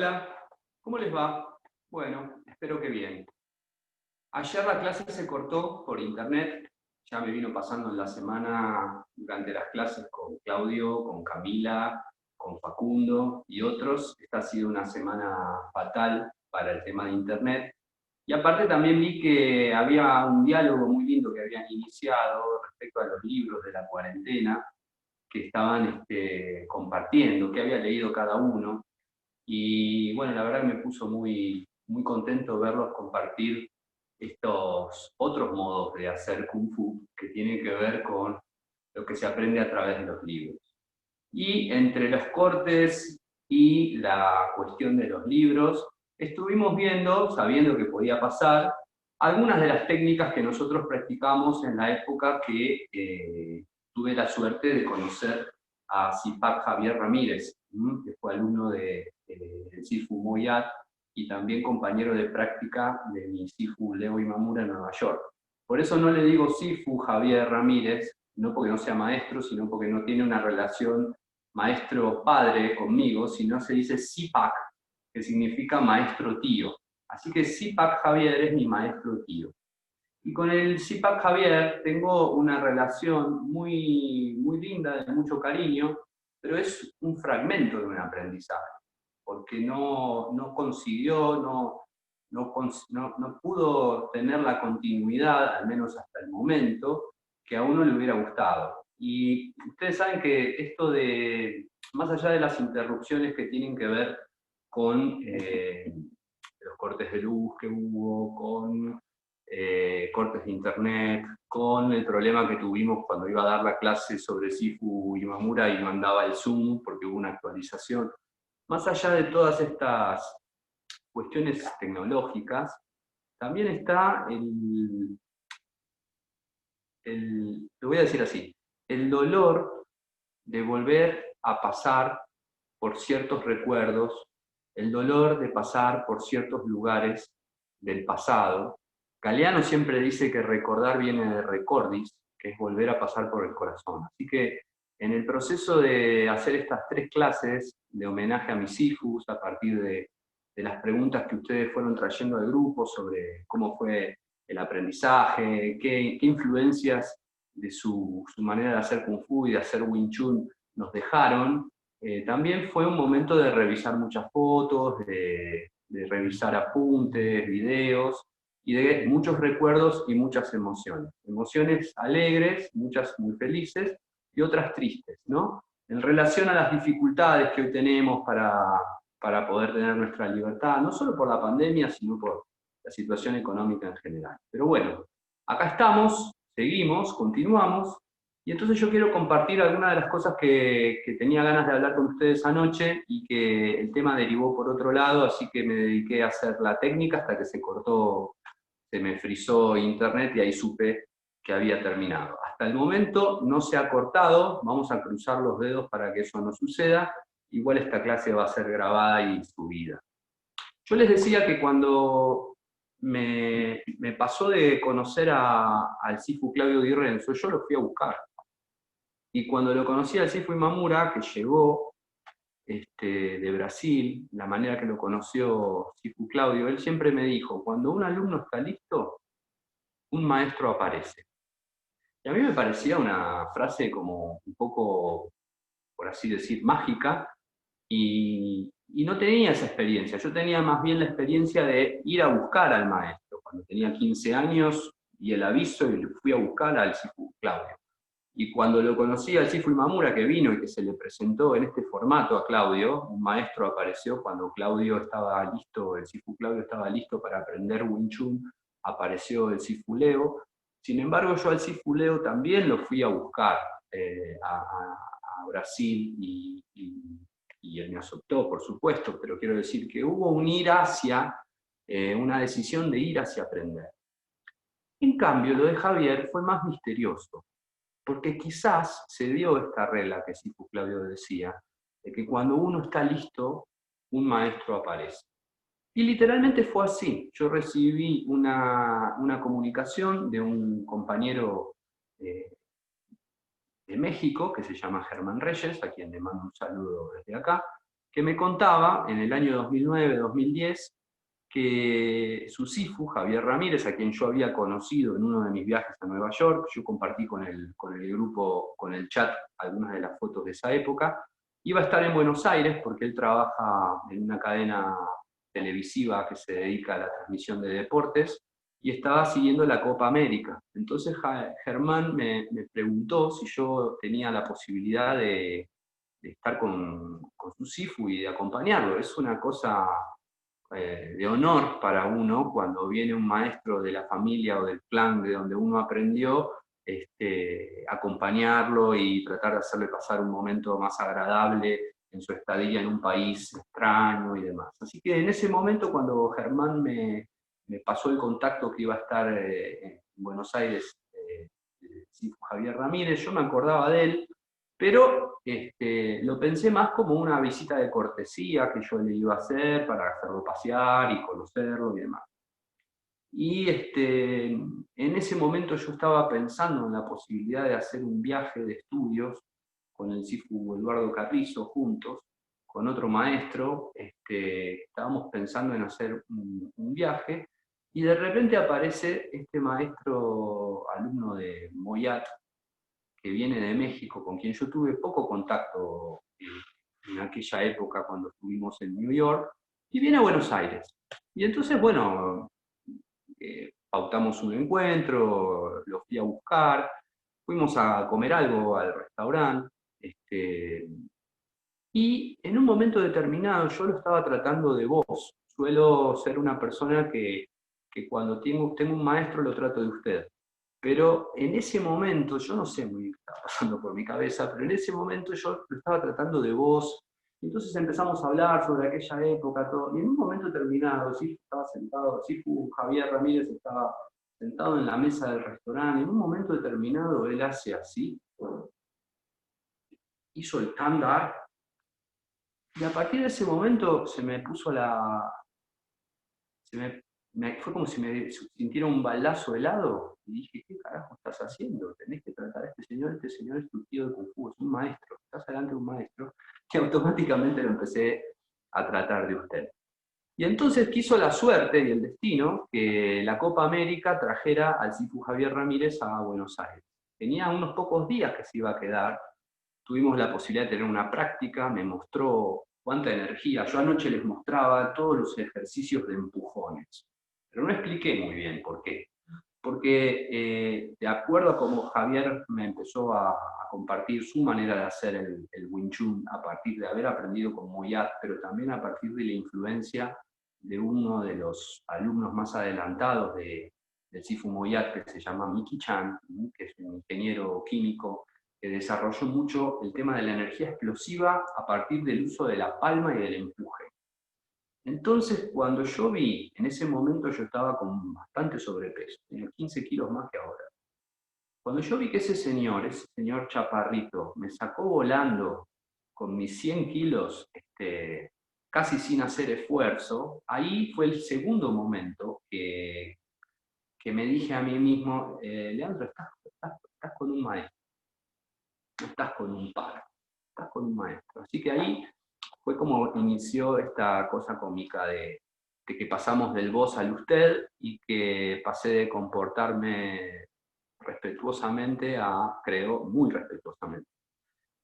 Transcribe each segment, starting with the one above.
Hola, ¿cómo les va? Bueno, espero que bien. Ayer la clase se cortó por internet, ya me vino pasando en la semana durante las clases con Claudio, con Camila, con Facundo y otros. Esta ha sido una semana fatal para el tema de internet. Y aparte también vi que había un diálogo muy lindo que habían iniciado respecto a los libros de la cuarentena que estaban compartiendo, que había leído cada uno. Y bueno, la verdad que me puso muy contento verlos compartir estos otros modos de hacer Kung Fu que tienen que ver con lo que se aprende a través de los libros. Y entre los cortes y la cuestión de los libros, estuvimos viendo, sabiendo que podía pasar, algunas de las técnicas que nosotros practicamos en la época que tuve la suerte de conocer a Zipak Javier Ramírez, que fue alumno de Sifu Moyat y también compañero de práctica de mi Sifu Leo Imamura en Nueva York. Por eso no le digo Sifu Javier Ramírez, no porque no sea maestro, sino porque no tiene una relación maestro-padre conmigo, sino se dice Zipak, que significa maestro-tío. Así que Zipak Javier es mi maestro-tío. Y con el Zipak Javier tengo una relación muy linda, de mucho cariño, pero es un fragmento de un aprendizaje, porque no consiguió, no pudo tener la continuidad, al menos hasta el momento, que a uno le hubiera gustado. Y ustedes saben que esto de, más allá de las interrupciones que tienen que ver con los cortes de luz que hubo, con cortes de internet, con el problema que tuvimos cuando iba a dar la clase sobre Sifu Imamura y mandaba el Zoom porque hubo una actualización. Más allá de todas estas cuestiones tecnológicas, también está lo voy a decir así, el dolor de volver a pasar por ciertos recuerdos, el dolor de pasar por ciertos lugares del pasado. Galeano siempre dice que recordar viene de recordis, que es volver a pasar por el corazón. Así que en el proceso de hacer estas 3 clases de homenaje a mis hijos, a partir de las preguntas que ustedes fueron trayendo al grupo sobre cómo fue el aprendizaje, qué influencias de su manera de hacer Kung Fu y de hacer Wing Chun nos dejaron, también fue un momento de revisar muchas fotos, de revisar apuntes, videos, y de muchos recuerdos y muchas emociones. Emociones alegres, muchas muy felices, y otras tristes, ¿no? En relación a las dificultades que hoy tenemos para poder tener nuestra libertad, no solo por la pandemia, sino por la situación económica en general. Pero bueno, acá estamos, seguimos, continuamos, y entonces yo quiero compartir algunas de las cosas que tenía ganas de hablar con ustedes anoche y que el tema derivó por otro lado, así que me dediqué a hacer la técnica hasta que se cortó, se me frizó internet y ahí supe que había terminado. Hasta el momento no se ha cortado, vamos a cruzar los dedos para que eso no suceda, igual esta clase va a ser grabada y subida. Yo les decía que cuando me pasó de conocer al Sifu Claudio Di Renzo, yo lo fui a buscar. Y cuando lo conocí al Sifu Imamura, que llegó de Brasil, la manera que lo conoció Sifu Claudio, él siempre me dijo, cuando un alumno está listo, un maestro aparece. Y a mí me parecía una frase como un poco, por así decir, mágica, y no tenía esa experiencia. Yo tenía más bien la experiencia de ir a buscar al maestro. Cuando tenía 15 años, y el aviso y fui a buscar al Sifu Claudio. Y cuando lo conocí al Sifu Imamura, que vino y que se le presentó en este formato a Claudio, un maestro apareció cuando Claudio estaba listo, el Sifu Claudio estaba listo para aprender Wing Chun, apareció el Sifu Leo. Sin embargo, yo al Sifu Leo también lo fui a buscar a Brasil y él me aceptó, por supuesto, pero quiero decir que hubo un ir hacia, una decisión de ir hacia aprender. En cambio, lo de Javier fue más misterioso, porque quizás se dio esta regla que Sifu Claudio decía, de que cuando uno está listo, un maestro aparece. Y literalmente fue así. Yo recibí una comunicación de un compañero de México, que se llama Germán Reyes, a quien le mando un saludo desde acá, que me contaba en el año 2009-2010 que su Sifu, Javier Ramírez, a quien yo había conocido en uno de mis viajes a Nueva York, yo compartí con el grupo, con el chat, algunas de las fotos de esa época, iba a estar en Buenos Aires porque él trabaja en una cadena televisiva que se dedica a la transmisión de deportes, y estaba siguiendo la Copa América. Entonces Germán me preguntó si yo tenía la posibilidad de estar con su Sifu y de acompañarlo. Es una cosa de honor para uno cuando viene un maestro de la familia o del clan de donde uno aprendió, acompañarlo y tratar de hacerle pasar un momento más agradable en su estadía en un país extraño y demás. Así que en ese momento, cuando Germán me pasó el contacto que iba a estar en Buenos Aires, Javier Ramírez, yo me acordaba de él, pero lo pensé más como una visita de cortesía que yo le iba a hacer para hacerlo pasear y conocerlo y demás. Y en ese momento yo estaba pensando en la posibilidad de hacer un viaje de estudios con el Sifu Eduardo Carrizo juntos, con otro maestro. Estábamos pensando en hacer un viaje y de repente aparece este maestro alumno de Moyat, que viene de México, con quien yo tuve poco contacto en aquella época cuando estuvimos en New York, y viene a Buenos Aires. Y entonces, bueno, pautamos un encuentro, lo fui a buscar, fuimos a comer algo al restaurante, y en un momento determinado yo lo estaba tratando de vos. Suelo ser una persona que cuando tengo un maestro lo trato de usted. Pero en ese momento, yo no sé muy bien qué estaba pasando por mi cabeza, pero en ese momento yo lo estaba tratando de vos. Entonces empezamos a hablar sobre aquella época, todo. Y en un momento determinado, sí, estaba sentado, sí, Javier Ramírez estaba sentado en la mesa del restaurante. En un momento determinado él hace así, hizo el stand-up. Y a partir de ese momento se me puso fue como si me sintiera un balazo helado y dije, ¿qué carajo estás haciendo? Tenés que tratar a este señor es tu tío de Kung Fu, es un maestro, estás delante de un maestro, que automáticamente lo empecé a tratar de usted. Y entonces quiso la suerte y el destino que la Copa América trajera al Sifu Javier Ramírez a Buenos Aires. Tenía unos pocos días que se iba a quedar, tuvimos la posibilidad de tener una práctica, me mostró cuánta energía. Yo anoche les mostraba todos los ejercicios de empujones, pero no expliqué muy bien por qué. Porque de acuerdo a cómo Javier me empezó a compartir su manera de hacer el Wing Chun a partir de haber aprendido con Moyat, pero también a partir de la influencia de uno de los alumnos más adelantados del Sifu Moyat, que se llama Miki Chan, que es un ingeniero químico que desarrolló mucho el tema de la energía explosiva a partir del uso de la palma y del empuje. Entonces, cuando yo vi, en ese momento yo estaba con bastante sobrepeso, tenía 15 kilos más que ahora. Cuando yo vi que ese señor chaparrito, me sacó volando con mis 100 kilos, casi sin hacer esfuerzo, ahí fue el segundo momento que me dije a mí mismo, Leandro, estás con un maestro, no estás con un par, estás con un maestro. Así que ahí fue como inició esta cosa cómica de que pasamos del vos al usted y que pasé de comportarme respetuosamente a, creo, muy respetuosamente.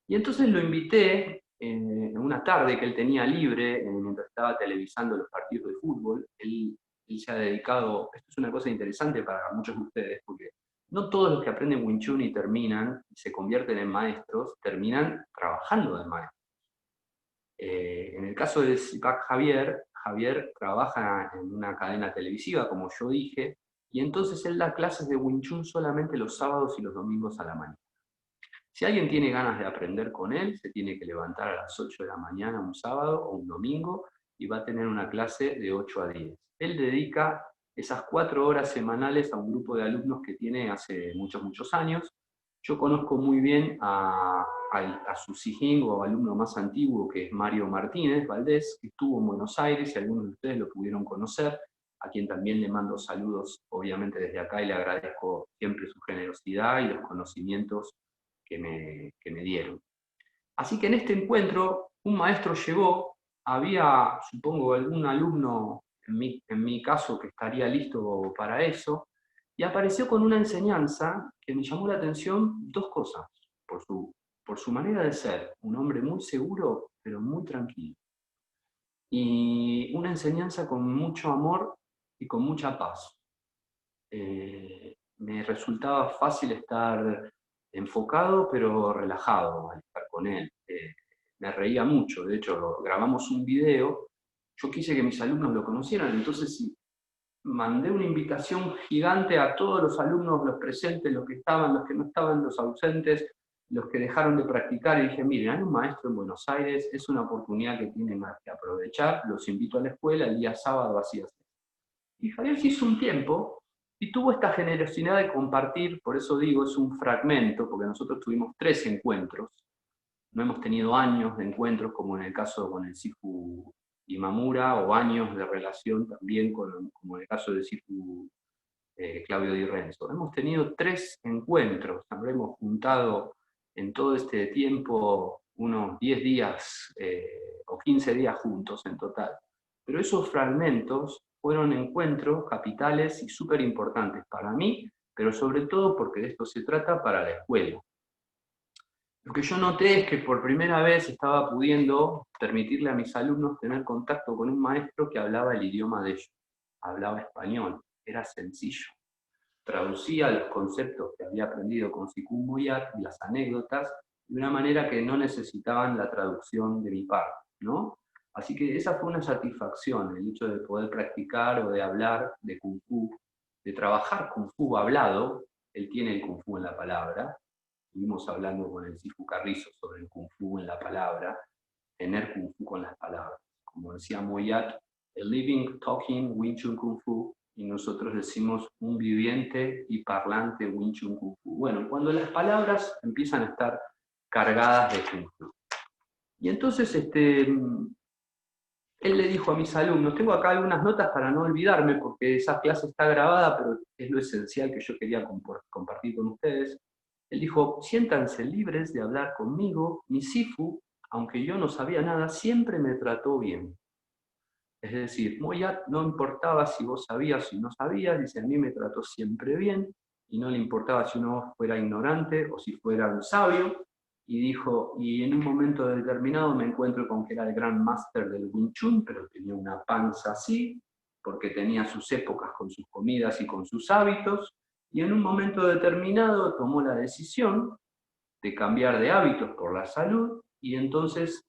Y entonces lo invité en una tarde que él tenía libre, mientras estaba televisando los partidos de fútbol. Él se ha dedicado, esto es una cosa interesante para muchos de ustedes, porque no todos los que aprenden Wing Chun y terminan, y se convierten en maestros, terminan trabajando de maestros. En el caso de Zipac Javier, Javier trabaja en una cadena televisiva, como yo dije, y entonces él da clases de Wing Chun solamente los sábados y los domingos a la mañana. Si alguien tiene ganas de aprender con él, se tiene que levantar a las 8 de la mañana un sábado o un domingo y va a tener una clase de 8 a 10. Él dedica esas 4 horas semanales a un grupo de alumnos que tiene hace muchos, muchos años. Yo conozco muy bien a su Sijing o alumno más antiguo, que es Mario Martínez Valdés, que estuvo en Buenos Aires y algunos de ustedes lo pudieron conocer, a quien también le mando saludos, obviamente desde acá, y le agradezco siempre su generosidad y los conocimientos que me dieron. Así que en este encuentro un maestro llegó había, supongo, algún alumno, en mi caso, que estaría listo para eso, y apareció con una enseñanza que me llamó la atención dos cosas, por su manera de ser, un hombre muy seguro, pero muy tranquilo, y una enseñanza con mucho amor y con mucha paz. Me resultaba fácil estar enfocado, pero relajado al estar con él. Me reía mucho, de hecho, grabamos un video, yo quise que mis alumnos lo conocieran, entonces sí, mandé una invitación gigante a todos los alumnos, los presentes, los que estaban, los que no estaban, los ausentes, los que dejaron de practicar, y dije, miren, hay un maestro en Buenos Aires, es una oportunidad que tienen que aprovechar, los invito a la escuela el día sábado así así. Y Javier se hizo un tiempo y tuvo esta generosidad de compartir, por eso digo, es un fragmento, porque nosotros tuvimos 3 encuentros, no hemos tenido años de encuentros como en el caso con el Sifu Imamura, o años de relación también como en el caso del Sifu Claudio Di Renzo. Hemos tenido 3 encuentros, habremos juntado en todo este tiempo unos 10 días o 15 días juntos en total. Pero esos fragmentos fueron encuentros capitales y súper importantes para mí, pero sobre todo porque de esto se trata para la escuela. Lo que yo noté es que por primera vez estaba pudiendo permitirle a mis alumnos tener contacto con un maestro que hablaba el idioma de ellos, hablaba español, era sencillo. Traducía los conceptos que había aprendido con Sikun Moyat y las anécdotas de una manera que no necesitaban la traducción de mi parte, ¿no? Así que esa fue una satisfacción, el hecho de poder practicar o de hablar de Kung Fu, de trabajar Kung Fu hablado, él tiene el Kung Fu en la palabra, estuvimos hablando con el Sifu Carrizo sobre el Kung Fu en la palabra, tener Kung Fu con las palabras. Como decía Moyat, el living, talking, Wing Chun Kung Fu, y nosotros decimos un viviente y parlante Wing Chun Kung Fu. Bueno, cuando las palabras empiezan a estar cargadas de Kung Fu. Y entonces él le dijo a mis alumnos, tengo acá algunas notas para no olvidarme, porque esa clase está grabada, pero es lo esencial que yo quería compartir con ustedes. Él dijo, siéntanse libres de hablar conmigo, mi Sifu, aunque yo no sabía nada, siempre me trató bien. Es decir, Moyat no importaba si vos sabías o no sabías, dice, a mí me trató siempre bien, y no le importaba si uno fuera ignorante o si fuera un sabio, y dijo, y en un momento determinado me encuentro con que era el gran máster del Wing Chun, pero tenía una panza así, porque tenía sus épocas con sus comidas y con sus hábitos, y en un momento determinado tomó la decisión de cambiar de hábitos por la salud, y entonces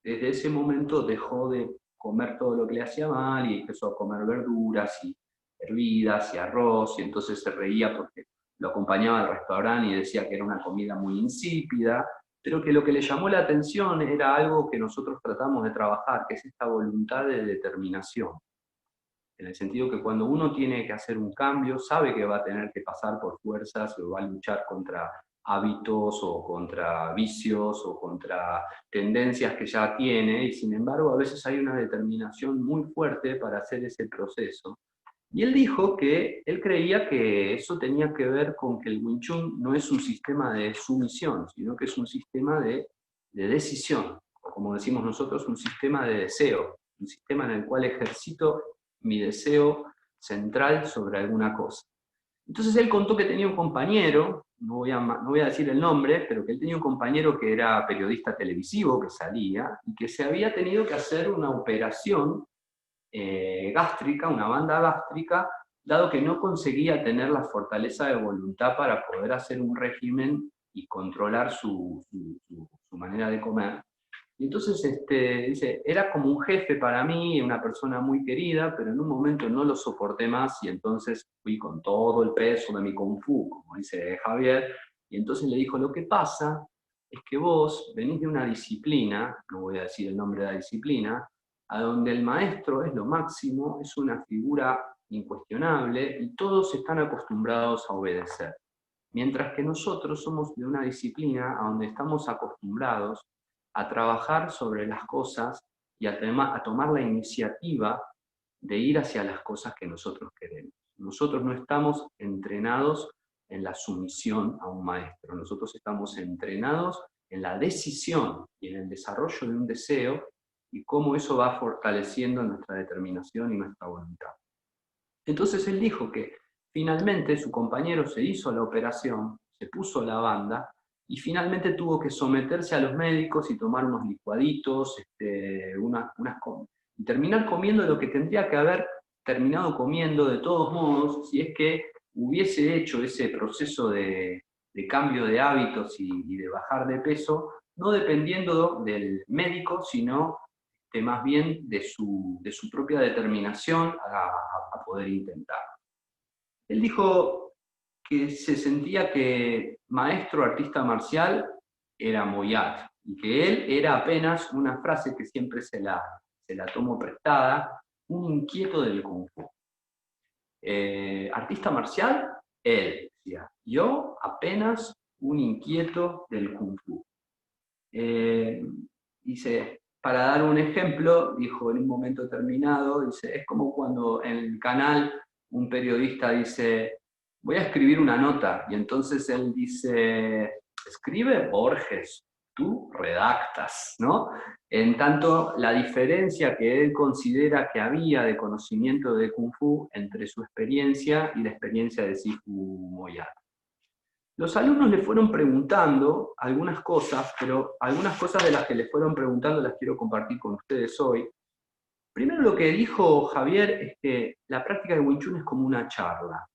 desde ese momento dejó de comer todo lo que le hacía mal y empezó a comer verduras y hervidas y arroz, y entonces se reía porque lo acompañaba al restaurante y decía que era una comida muy insípida, pero que lo que le llamó la atención era algo que nosotros tratamos de trabajar, que es esta voluntad de determinación. En el sentido que cuando uno tiene que hacer un cambio, sabe que va a tener que pasar por fuerzas o va a luchar contra hábitos o contra vicios o contra tendencias que ya tiene, y sin embargo a veces hay una determinación muy fuerte para hacer ese proceso. Y él dijo que él creía que eso tenía que ver con que el Wing Chun no es un sistema de sumisión, sino que es un sistema de decisión, o como decimos nosotros, un sistema de deseo, un sistema en el cual ejercito mi deseo central sobre alguna cosa. Entonces él contó que tenía un compañero, no voy a decir el nombre, pero que él tenía un compañero que era periodista televisivo, que salía, y que se había tenido que hacer una operación gástrica, una banda gástrica, dado que no conseguía tener la fortaleza de voluntad para poder hacer un régimen y controlar su manera de comer. Y entonces dice, era como un jefe para mí, una persona muy querida, pero en un momento no lo soporté más y entonces fui con todo el peso de mi Kung Fu, como dice Javier, y entonces le dijo, lo que pasa es que vos venís de una disciplina, no voy a decir el nombre de la disciplina, a donde el maestro es lo máximo, es una figura incuestionable y todos están acostumbrados a obedecer. Mientras que nosotros somos de una disciplina a donde estamos acostumbrados a trabajar sobre las cosas y a tomar la iniciativa de ir hacia las cosas que nosotros queremos. Nosotros no estamos entrenados en la sumisión a un maestro, nosotros estamos entrenados en la decisión y en el desarrollo de un deseo, y cómo eso va fortaleciendo nuestra determinación y nuestra voluntad. Entonces él dijo que finalmente su compañero se hizo la operación, se puso la banda, y finalmente tuvo que someterse a los médicos y tomar unos licuaditos, y terminar comiendo lo que tendría que haber terminado comiendo de todos modos, si es que hubiese hecho ese proceso de cambio de hábitos y de bajar de peso, no dependiendo del médico, sino más bien de su propia determinación a poder intentar. Él dijo que se sentía que maestro artista marcial era Moyat, y que él era apenas una frase que siempre se la tomó prestada, un inquieto del Kung Fu. Artista marcial, él decía, yo apenas un inquieto del Kung Fu. Dice, para dar un ejemplo, dijo en un momento determinado, dice, es como cuando en el canal un periodista dice, voy a escribir una nota, y entonces él dice, escribe Borges, tú redactas, ¿no? En tanto, la diferencia que él considera que había de conocimiento de Kung Fu entre su experiencia y la experiencia de Sifu Moyat. Los alumnos le fueron preguntando algunas cosas, pero algunas cosas de las que le fueron preguntando las quiero compartir con ustedes hoy. Primero, lo que dijo Javier es que la práctica de Wing Chun es como una charla.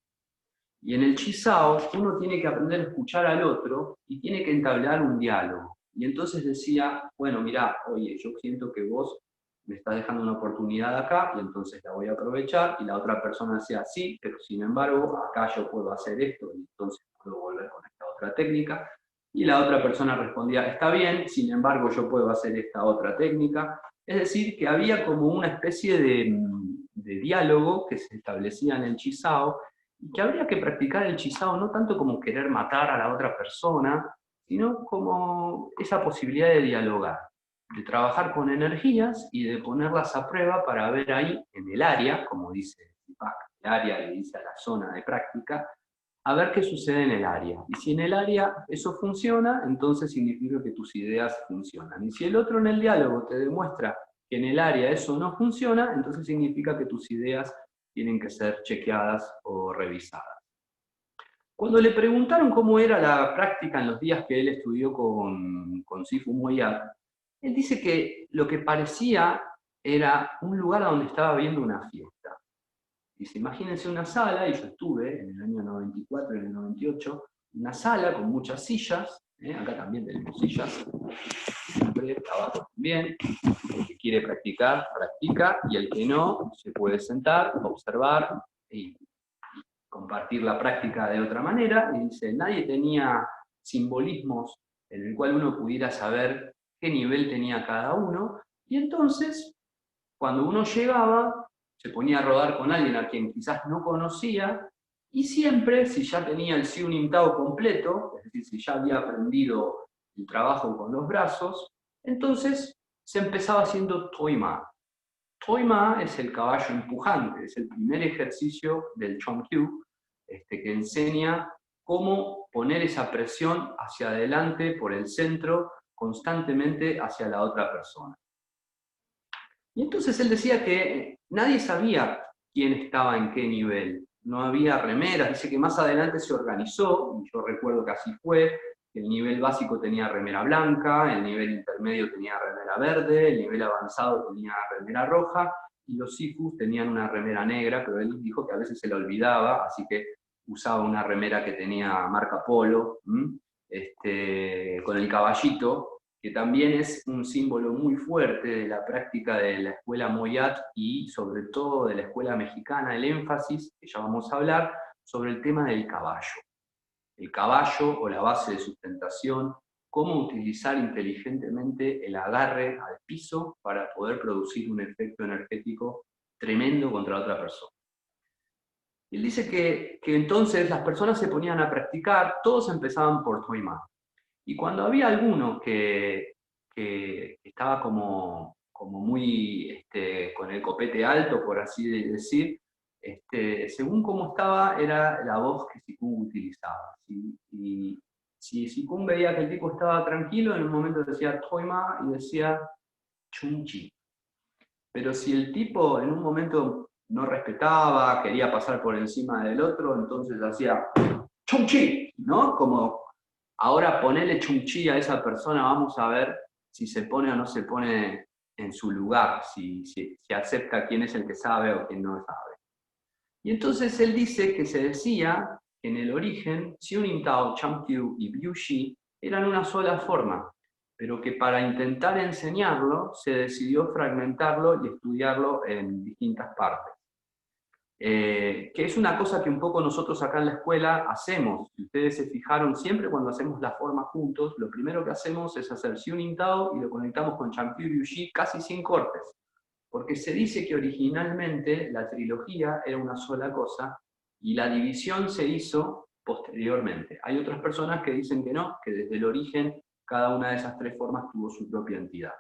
Y en el Chisao uno tiene que aprender a escuchar al otro y tiene que entablar un diálogo. Y entonces decía, bueno, mirá, oye, yo siento que vos me estás dejando una oportunidad acá y entonces la voy a aprovechar. Y la otra persona decía, sí, pero sin embargo, acá yo puedo hacer esto y entonces puedo volver con esta otra técnica. Y la otra persona respondía, está bien, sin embargo, yo puedo hacer esta otra técnica. Es decir, que había como una especie de diálogo que se establecía en el Chisao, y que habría que practicar el Chisao no tanto como querer matar a la otra persona, sino como esa posibilidad de dialogar, de trabajar con energías y de ponerlas a prueba para ver ahí, en el área, como dice Deepak, el área le dice a la zona de práctica, a ver qué sucede en el área. Y si en el área eso funciona, entonces significa que tus ideas funcionan. Y si el otro en el diálogo te demuestra que en el área eso no funciona, entonces significa que tus ideas tienen que ser chequeadas o revisadas. Cuando le preguntaron cómo era la práctica en los días que él estudió con Sifu Moyat, él dice que lo que parecía era un lugar donde estaba viendo una fiesta. Dice, imagínense una sala, y yo estuve en el año 94 y en el 98, una sala con muchas sillas, acá también tenemos sillas, siempre, abajo también, el que quiere practicar, practica, y el que no, se puede sentar, observar y compartir la práctica de otra manera. Y dice, nadie tenía simbolismos en el cual uno pudiera saber qué nivel tenía cada uno, y entonces, cuando uno llegaba, se ponía a rodar con alguien a quien quizás no conocía, y siempre, si ya tenía el Siunim Tao completo, es decir, si ya había aprendido el trabajo con los brazos, entonces se empezaba haciendo Toima. Toima es el caballo empujante, es el primer ejercicio del Chongkyu, que enseña cómo poner esa presión hacia adelante por el centro, constantemente hacia la otra persona. Y entonces él decía que nadie sabía quién estaba en qué nivel, no había remeras, dice que más adelante se organizó, y yo recuerdo que así fue, que el nivel básico tenía remera blanca, el nivel intermedio tenía remera verde, el nivel avanzado tenía remera roja, y los sifus tenían una remera negra, pero él dijo que a veces se la olvidaba, así que usaba una remera que tenía marca Polo, con el caballito, que también es un símbolo muy fuerte de la práctica de la escuela Moyat y sobre todo de la escuela mexicana, el énfasis, que ya vamos a hablar, sobre el tema del caballo. El caballo o la base de sustentación, cómo utilizar inteligentemente el agarre al piso para poder producir un efecto energético tremendo contra otra persona. Él dice que entonces las personas se ponían a practicar, todos empezaban por Toima. Y cuando había alguno que estaba como muy con el copete alto, por así decir, según cómo estaba, era la voz que Sikun utilizaba. Y si Sikun veía que el tipo estaba tranquilo, en un momento decía Toima y decía Chunchi. Pero si el tipo en un momento no respetaba, quería pasar por encima del otro, entonces hacía chumchi, ¿no? Como ahora ponele chumchi a esa persona, vamos a ver si se pone o no se pone en su lugar, si acepta quién es el que sabe o quién no sabe. Y entonces él dice que se decía que en el origen, Xiuning Tao, Changqiu y Biu Shi eran una sola forma, pero que para intentar enseñarlo se decidió fragmentarlo y estudiarlo en distintas partes. Que es una cosa que un poco nosotros acá en la escuela hacemos. Si ustedes se fijaron, siempre cuando hacemos la forma juntos, lo primero que hacemos es hacer Xiuning Tao y lo conectamos con Changqiu y Biu Shi casi sin cortes. Porque se dice que originalmente la trilogía era una sola cosa y la división se hizo posteriormente. Hay otras personas que dicen que no, que desde el origen cada una de esas tres formas tuvo su propia entidad.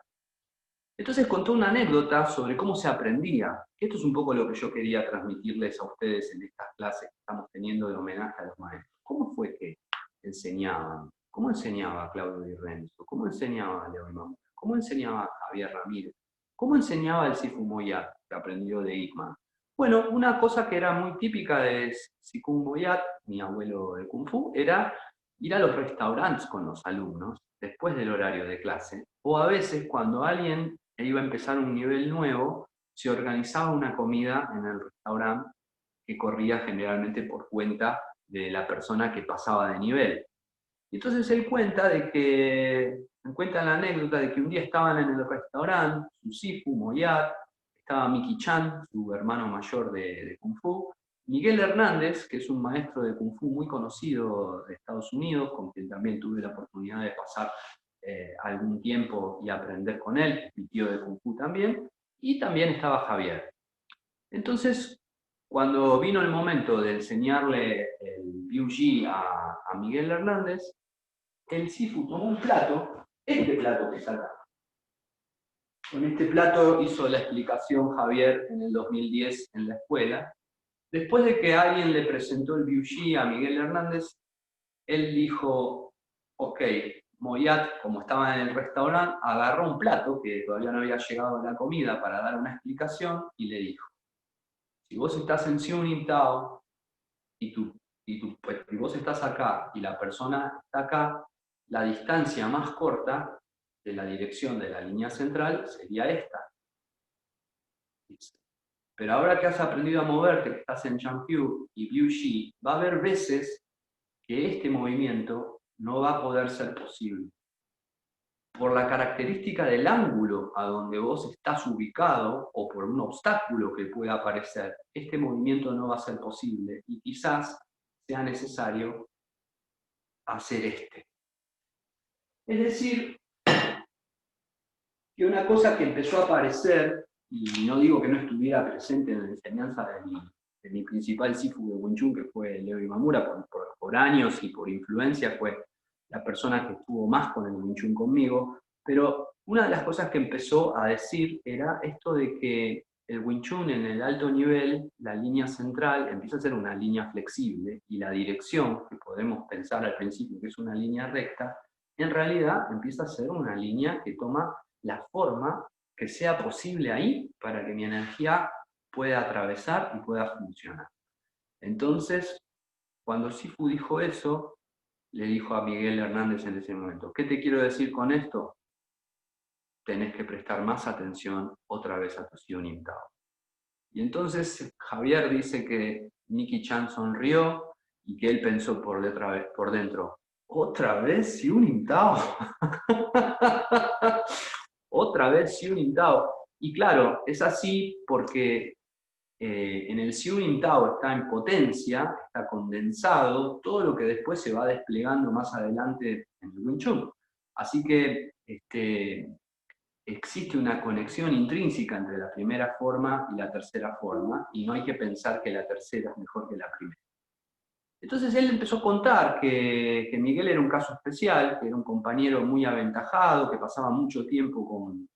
Entonces contó una anécdota sobre cómo se aprendía. Esto es un poco lo que yo quería transmitirles a ustedes en estas clases que estamos teniendo de homenaje a los maestros. ¿Cómo fue que enseñaban? ¿Cómo enseñaba Claudio Di Renzo? ¿Cómo enseñaba Leo Imam? ¿Cómo enseñaba Javier Ramírez? ¿Cómo enseñaba el Sifu Moyat, que aprendió de Ikman? Bueno, una cosa que era muy típica de Sifu Moyat, mi abuelo de Kung Fu, era ir a los restaurantes con los alumnos después del horario de clase, o a veces cuando alguien iba a empezar un nivel nuevo, se organizaba una comida en el restaurante que corría generalmente por cuenta de la persona que pasaba de nivel. Y entonces él cuenta la anécdota de que un día estaban en el restaurante, su Sifu, Moyat, estaba Miki Chan, su hermano mayor de Kung Fu, Miguel Hernández, que es un maestro de Kung Fu muy conocido de Estados Unidos, con quien también tuve la oportunidad de pasar algún tiempo y aprender con él, es mi tío de Kung Fu también, y también estaba Javier. Entonces, cuando vino el momento de enseñarle el Biu Ji a Miguel Hernández, el Sifu tomó un plato, este plato que está acá. Con este plato hizo la explicación Javier en el 2010 en la escuela. Después de que alguien le presentó el Biu Ji a Miguel Hernández, él dijo, ok, Moyat, como estaba en el restaurante, agarró un plato que todavía no había llegado a la comida para dar una explicación y le dijo, si vos estás en Xiuning Tao y vos estás acá y la persona está acá, la distancia más corta de la dirección de la línea central sería esta. Pero ahora que has aprendido a moverte, que estás en Changqiu y Biu Shi, va a haber veces que este movimiento no va a poder ser posible. Por la característica del ángulo a donde vos estás ubicado o por un obstáculo que pueda aparecer, este movimiento no va a ser posible y quizás sea necesario hacer este. Es decir, que una cosa que empezó a aparecer, y no digo que no estuviera presente en la enseñanza de mi principal Sifu de Wing Chun, que fue Leo Imamura, por años y por influencia, fue la persona que estuvo más con el Wing Chun conmigo, pero una de las cosas que empezó a decir era esto de que el Wing Chun en el alto nivel, la línea central empieza a ser una línea flexible y la dirección, que podemos pensar al principio que es una línea recta, en realidad empieza a ser una línea que toma la forma que sea posible ahí para que mi energía pueda atravesar y pueda funcionar. Entonces, cuando Sifu dijo eso, le dijo a Miguel Hernández en ese momento, ¿qué te quiero decir con esto? Tenés que prestar más atención otra vez a tu Xiuning Tao. Y entonces Javier dice que Nicky Chan sonrió y que él pensó por dentro, ¿otra vez Xiuning Tao? Otra vez Xiuning Tao. Y claro, es así porque en el Xiuning Tao está en potencia, está condensado todo lo que después se va desplegando más adelante en el Wing Chun. Así que existe una conexión intrínseca entre la primera forma y la tercera forma, y no hay que pensar que la tercera es mejor que la primera. Entonces él empezó a contar que Miguel era un caso especial, que era un compañero muy aventajado, que pasaba mucho tiempo con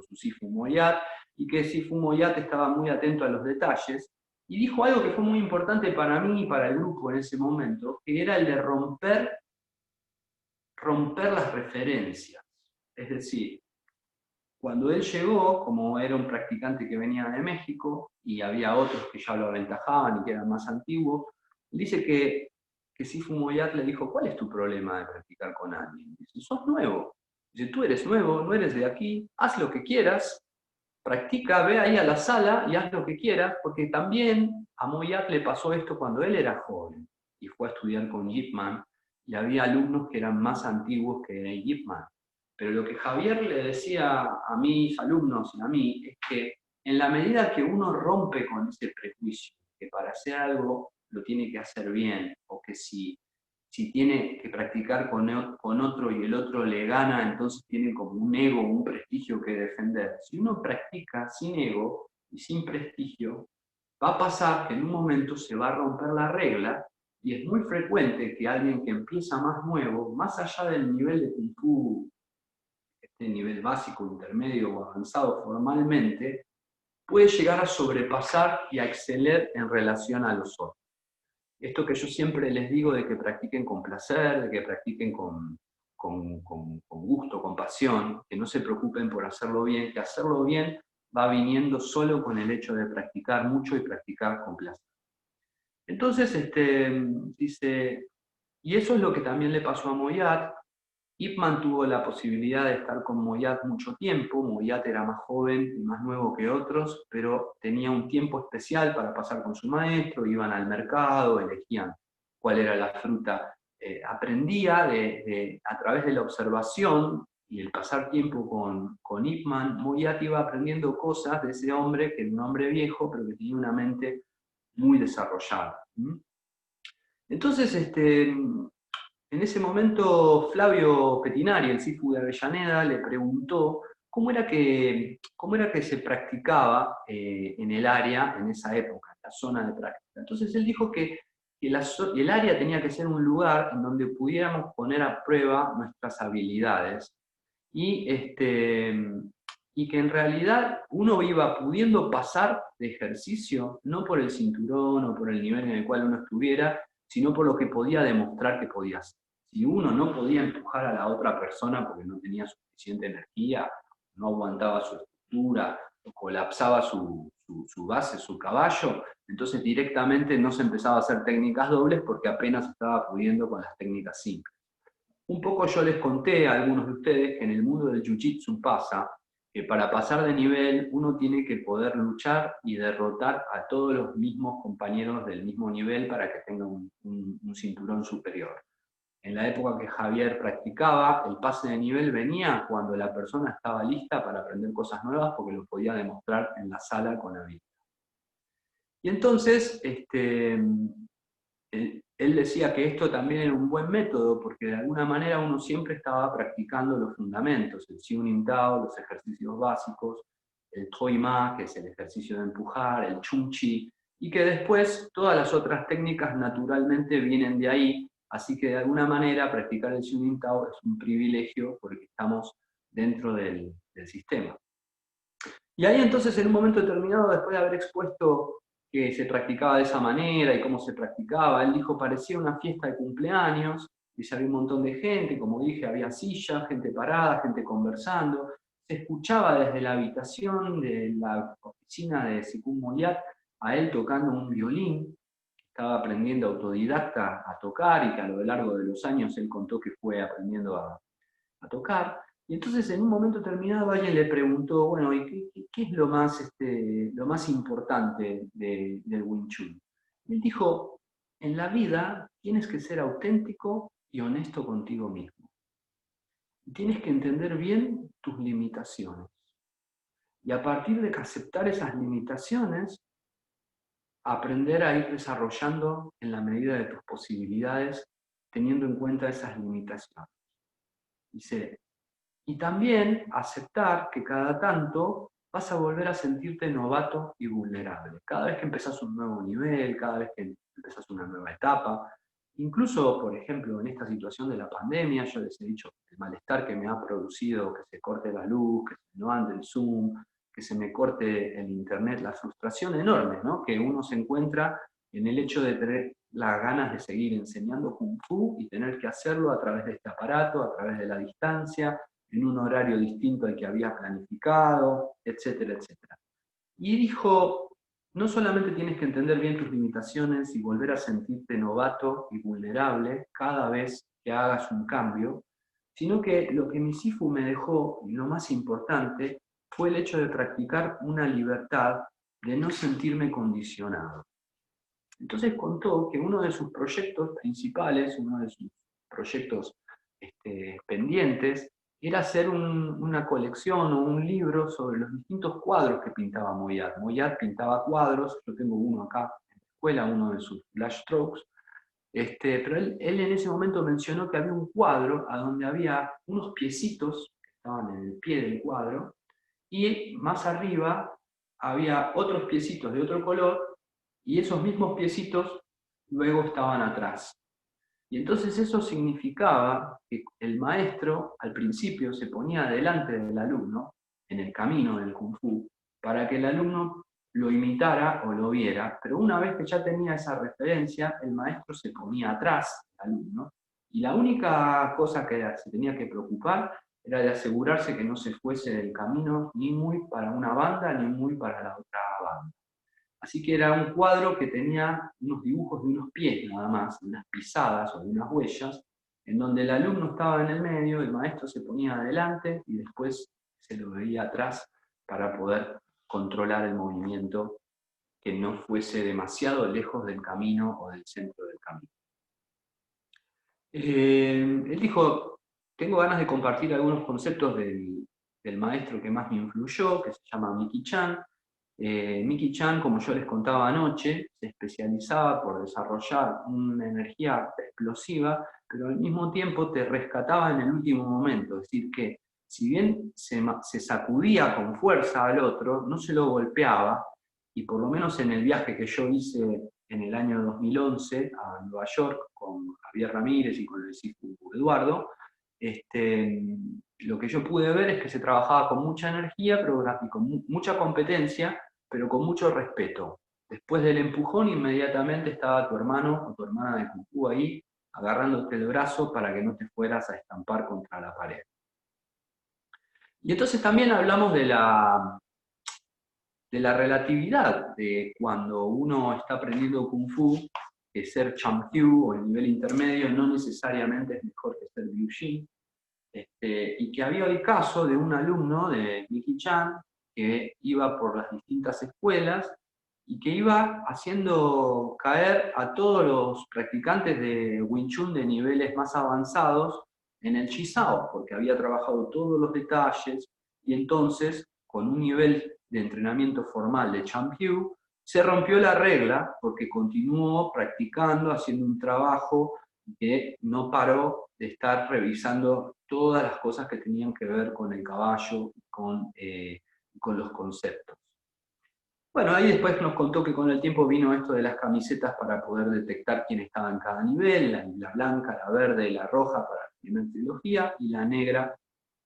su Sifu Moyat, y que Sifu Moyat estaba muy atento a los detalles, y dijo algo que fue muy importante para mí y para el grupo en ese momento, que era el de romper las referencias. Es decir, cuando él llegó, como era un practicante que venía de México, y había otros que ya lo aventajaban y que eran más antiguos, dice que Sifu Moyat le dijo, ¿cuál es tu problema de practicar con alguien? Dice, sos nuevo. Dice, tú eres nuevo, no eres de aquí, haz lo que quieras, practica, ve ahí a la sala y haz lo que quieras, porque también a Moyat le pasó esto cuando él era joven y fue a estudiar con Ip Man, y había alumnos que eran más antiguos que Ip Man. Pero lo que Javier le decía a mis alumnos y a mí es que en la medida que uno rompe con ese prejuicio, que para hacer algo lo tiene que hacer bien, o que si tiene que practicar con otro y el otro le gana, entonces tiene como un ego, un prestigio que defender. Si uno practica sin ego y sin prestigio, va a pasar que en un momento se va a romper la regla, y es muy frecuente que alguien que empieza más nuevo, más allá del nivel de Kung Fu, este nivel básico, intermedio o avanzado formalmente, puede llegar a sobrepasar y a exceler en relación a los otros. Esto que yo siempre les digo de que practiquen con placer, de que practiquen con gusto, con pasión, que no se preocupen por hacerlo bien, que hacerlo bien va viniendo solo con el hecho de practicar mucho y practicar con placer. Entonces, dice, y eso es lo que también le pasó a Moyat. Ip Man tuvo la posibilidad de estar con Moyat mucho tiempo. Moyat era más joven y más nuevo que otros, pero tenía un tiempo especial para pasar con su maestro, iban al mercado, elegían cuál era la fruta. Aprendía a través de la observación y el pasar tiempo con Ip Man. Moyat iba aprendiendo cosas de ese hombre, que era un hombre viejo, pero que tenía una mente muy desarrollada. Entonces, en ese momento, Flavio Petinari, el Sifu de Avellaneda, le preguntó cómo era que se practicaba en el área en esa época, la zona de práctica. Entonces él dijo que el área tenía que ser un lugar en donde pudiéramos poner a prueba nuestras habilidades y, y que en realidad uno iba pudiendo pasar de ejercicio, no por el cinturón o por el nivel en el cual uno estuviera, sino por lo que podía demostrar que podía hacer. Si uno no podía empujar a la otra persona porque no tenía suficiente energía, no aguantaba su estructura, o colapsaba su base, su caballo, entonces directamente no se empezaba a hacer técnicas dobles porque apenas estaba pudiendo con las técnicas simples. Un poco yo les conté a algunos de ustedes que en el mundo del jiu-jitsu pasa que para pasar de nivel uno tiene que poder luchar y derrotar a todos los mismos compañeros del mismo nivel para que tenga un cinturón superior. En la época que Javier practicaba, el pase de nivel venía cuando la persona estaba lista para aprender cosas nuevas porque lo podía demostrar en la sala con habilidad. Y entonces, él decía que esto también era un buen método porque de alguna manera uno siempre estaba practicando los fundamentos, el Xiunin Tao, los ejercicios básicos, el Toi Ma, que es el ejercicio de empujar, el Chun Chi, y que después todas las otras técnicas naturalmente vienen de ahí, así que de alguna manera practicar el Xiunin Tao es un privilegio porque estamos dentro del sistema. Y ahí entonces en un momento determinado, después de haber expuesto que se practicaba de esa manera y cómo se practicaba, él dijo, parecía una fiesta de cumpleaños, y había un montón de gente, como dije, había sillas, gente parada, gente conversando, se escuchaba desde la habitación de la oficina de Sifu Moyat a él tocando un violín, estaba aprendiendo autodidacta a tocar y que a lo largo de los años él contó que fue aprendiendo a tocar. Y entonces en un momento determinado alguien le preguntó, bueno, ¿y qué es lo más importante del Wing Chun? Y él dijo, en la vida tienes que ser auténtico y honesto contigo mismo. Y tienes que entender bien tus limitaciones. Y a partir de que aceptar esas limitaciones, aprender a ir desarrollando en la medida de tus posibilidades, teniendo en cuenta esas limitaciones. Dice, y también aceptar que cada tanto vas a volver a sentirte novato y vulnerable. Cada vez que empezás un nuevo nivel, cada vez que empezás una nueva etapa. Incluso, por ejemplo, en esta situación de la pandemia, yo les he dicho el malestar que me ha producido que se corte la luz, que se no ande el Zoom, que se me corte el internet, la frustración enorme, ¿no?, que uno se encuentra en el hecho de tener las ganas de seguir enseñando Kung Fu y tener que hacerlo a través de este aparato, a través de la distancia, en un horario distinto al que habías planificado, etcétera, etcétera. Y dijo, no solamente tienes que entender bien tus limitaciones y volver a sentirte novato y vulnerable cada vez que hagas un cambio, sino que lo que mi Sifu me dejó, y lo más importante, fue el hecho de practicar una libertad de no sentirme condicionado. Entonces contó que uno de sus proyectos principales, uno de sus proyectos pendientes, era hacer una colección o un libro sobre los distintos cuadros que pintaba Moyat. Moyat pintaba cuadros, yo tengo uno acá en la escuela, uno de sus Flash Strokes, pero él en ese momento mencionó que había un cuadro a donde había unos piecitos que estaban en el pie del cuadro, y más arriba había otros piecitos de otro color, y esos mismos piecitos luego estaban atrás. Y entonces eso significaba que el maestro al principio se ponía delante del alumno, en el camino del Kung Fu, para que el alumno lo imitara o lo viera, pero una vez que ya tenía esa referencia, el maestro se ponía atrás del alumno, y la única cosa que se tenía que preocupar era de asegurarse que no se fuese del camino ni muy para una banda ni muy para la otra banda. Así que era un cuadro que tenía unos dibujos de unos pies nada más, unas pisadas o unas huellas, en donde el alumno estaba en el medio, el maestro se ponía adelante y después se lo veía atrás para poder controlar el movimiento, que no fuese demasiado lejos del camino o del centro del camino. Él dijo, tengo ganas de compartir algunos conceptos del maestro que más me influyó, que se llama Mickey Chan. Mickey Chan, como yo les contaba anoche, se especializaba por desarrollar una energía explosiva, pero al mismo tiempo te rescataba en el último momento. Es decir, que si bien se sacudía con fuerza al otro, no se lo golpeaba, y por lo menos en el viaje que yo hice en el año 2011 a Nueva York con Javier Ramírez y con el Sifu Eduardo, lo que yo pude ver es que se trabajaba con mucha energía, pero y con mucha competencia, pero con mucho respeto. Después del empujón, inmediatamente estaba tu hermano o tu hermana de Kung Fu ahí, agarrándote el brazo para que no te fueras a estampar contra la pared. Y entonces también hablamos de la relatividad, de cuando uno está aprendiendo Kung Fu, que ser Champion o el nivel intermedio no necesariamente es mejor que ser Liu Xin. Y que había el caso de un alumno de Mickey Chan que iba por las distintas escuelas y que iba haciendo caer a todos los practicantes de Wing Chun de niveles más avanzados en el Chisao, porque había trabajado todos los detalles, y entonces, con un nivel de entrenamiento formal de Champion, se rompió la regla porque continuó practicando, haciendo un trabajo que no paró de estar revisando todas las cosas que tenían que ver con el caballo, con los conceptos. Bueno, ahí después nos contó que con el tiempo vino esto de las camisetas para poder detectar quién estaba en cada nivel, la blanca, la verde y la roja para la primera trilogía, y la negra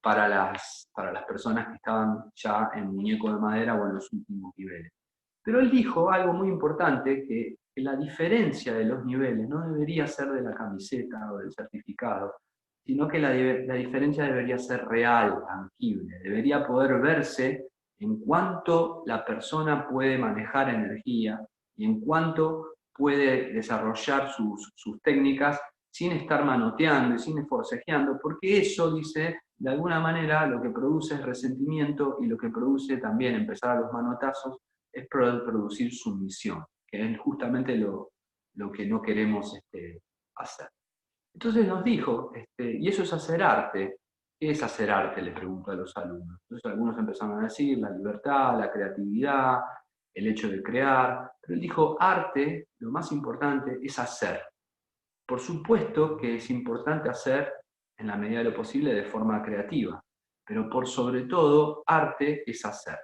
para las personas que estaban ya en muñeco de madera o en los últimos niveles. Pero él dijo algo muy importante, que la diferencia de los niveles no debería ser de la camiseta o del certificado, sino que la diferencia debería ser real, tangible, debería poder verse en cuánto la persona puede manejar energía y en cuánto puede desarrollar sus técnicas sin estar manoteando y sin forcejeando, porque eso, dice, de alguna manera lo que produce es resentimiento, y lo que produce también empezar a los manotazos es producir sumisión, que es justamente lo que no queremos hacer. Entonces nos dijo, y eso es hacer arte. ¿Qué es hacer arte?, le pregunto a los alumnos. Entonces algunos empezaron a decir la libertad, la creatividad, el hecho de crear, pero él dijo, arte, lo más importante es hacer. Por supuesto que es importante hacer en la medida de lo posible de forma creativa, pero por sobre todo, arte es hacer.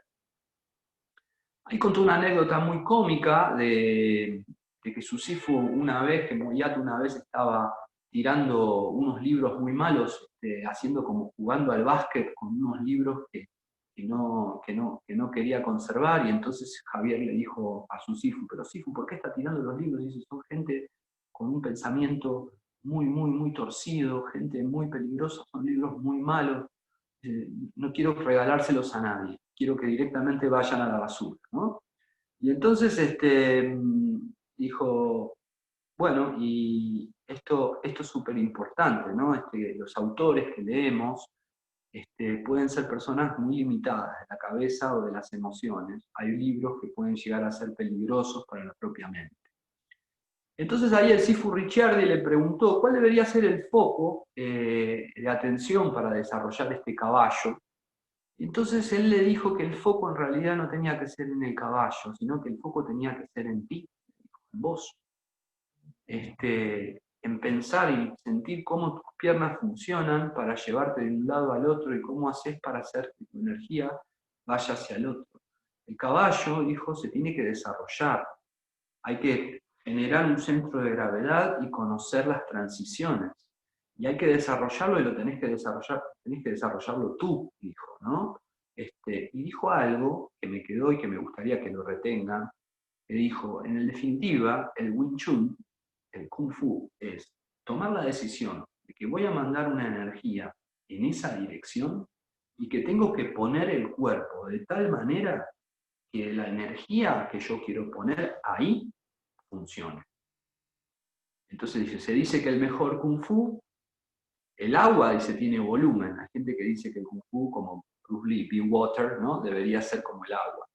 Ahí contó una anécdota muy cómica de que su Sifu una vez, que Moyat una vez estaba tirando unos libros muy malos, haciendo como jugando al básquet con unos libros que no quería conservar, y entonces Javier le dijo a su Sifu, pero Sifu, ¿por qué está tirando los libros? Y dice, son gente con un pensamiento muy, muy, muy torcido, gente muy peligrosa, son libros muy malos. no quiero regalárselos a nadie, quiero que directamente vayan a la basura, ¿no? Y entonces dijo, bueno, y esto es súper importante, ¿no? Los autores que leemos pueden ser personas muy limitadas de la cabeza o de las emociones. Hay libros que pueden llegar a ser peligrosos para la propia mente. Entonces ahí el Sifu Ricciardi le preguntó cuál debería ser el foco de atención para desarrollar este caballo. Entonces él le dijo que el foco en realidad no tenía que ser en el caballo, sino que el foco tenía que ser en ti, en vos. En pensar y sentir cómo tus piernas funcionan para llevarte de un lado al otro y cómo haces para hacer que tu energía vaya hacia el otro. El caballo, dijo, se tiene que desarrollar. Hay que generar un centro de gravedad y conocer las transiciones. Y hay que desarrollarlo y lo tenés que desarrollarlo tú, dijo, ¿no? Y dijo algo que me quedó y que me gustaría que lo retengan, que dijo, en definitiva, el Wing Chun, el Kung Fu, es tomar la decisión de que voy a mandar una energía en esa dirección y que tengo que poner el cuerpo de tal manera que la energía que yo quiero poner ahí funcione. Entonces dice, se dice que el mejor Kung Fu, el agua, dice, tiene volumen. Hay gente que dice que el Kung Fu, como Bruce Lee, be water, ¿no? Debería ser como el agua.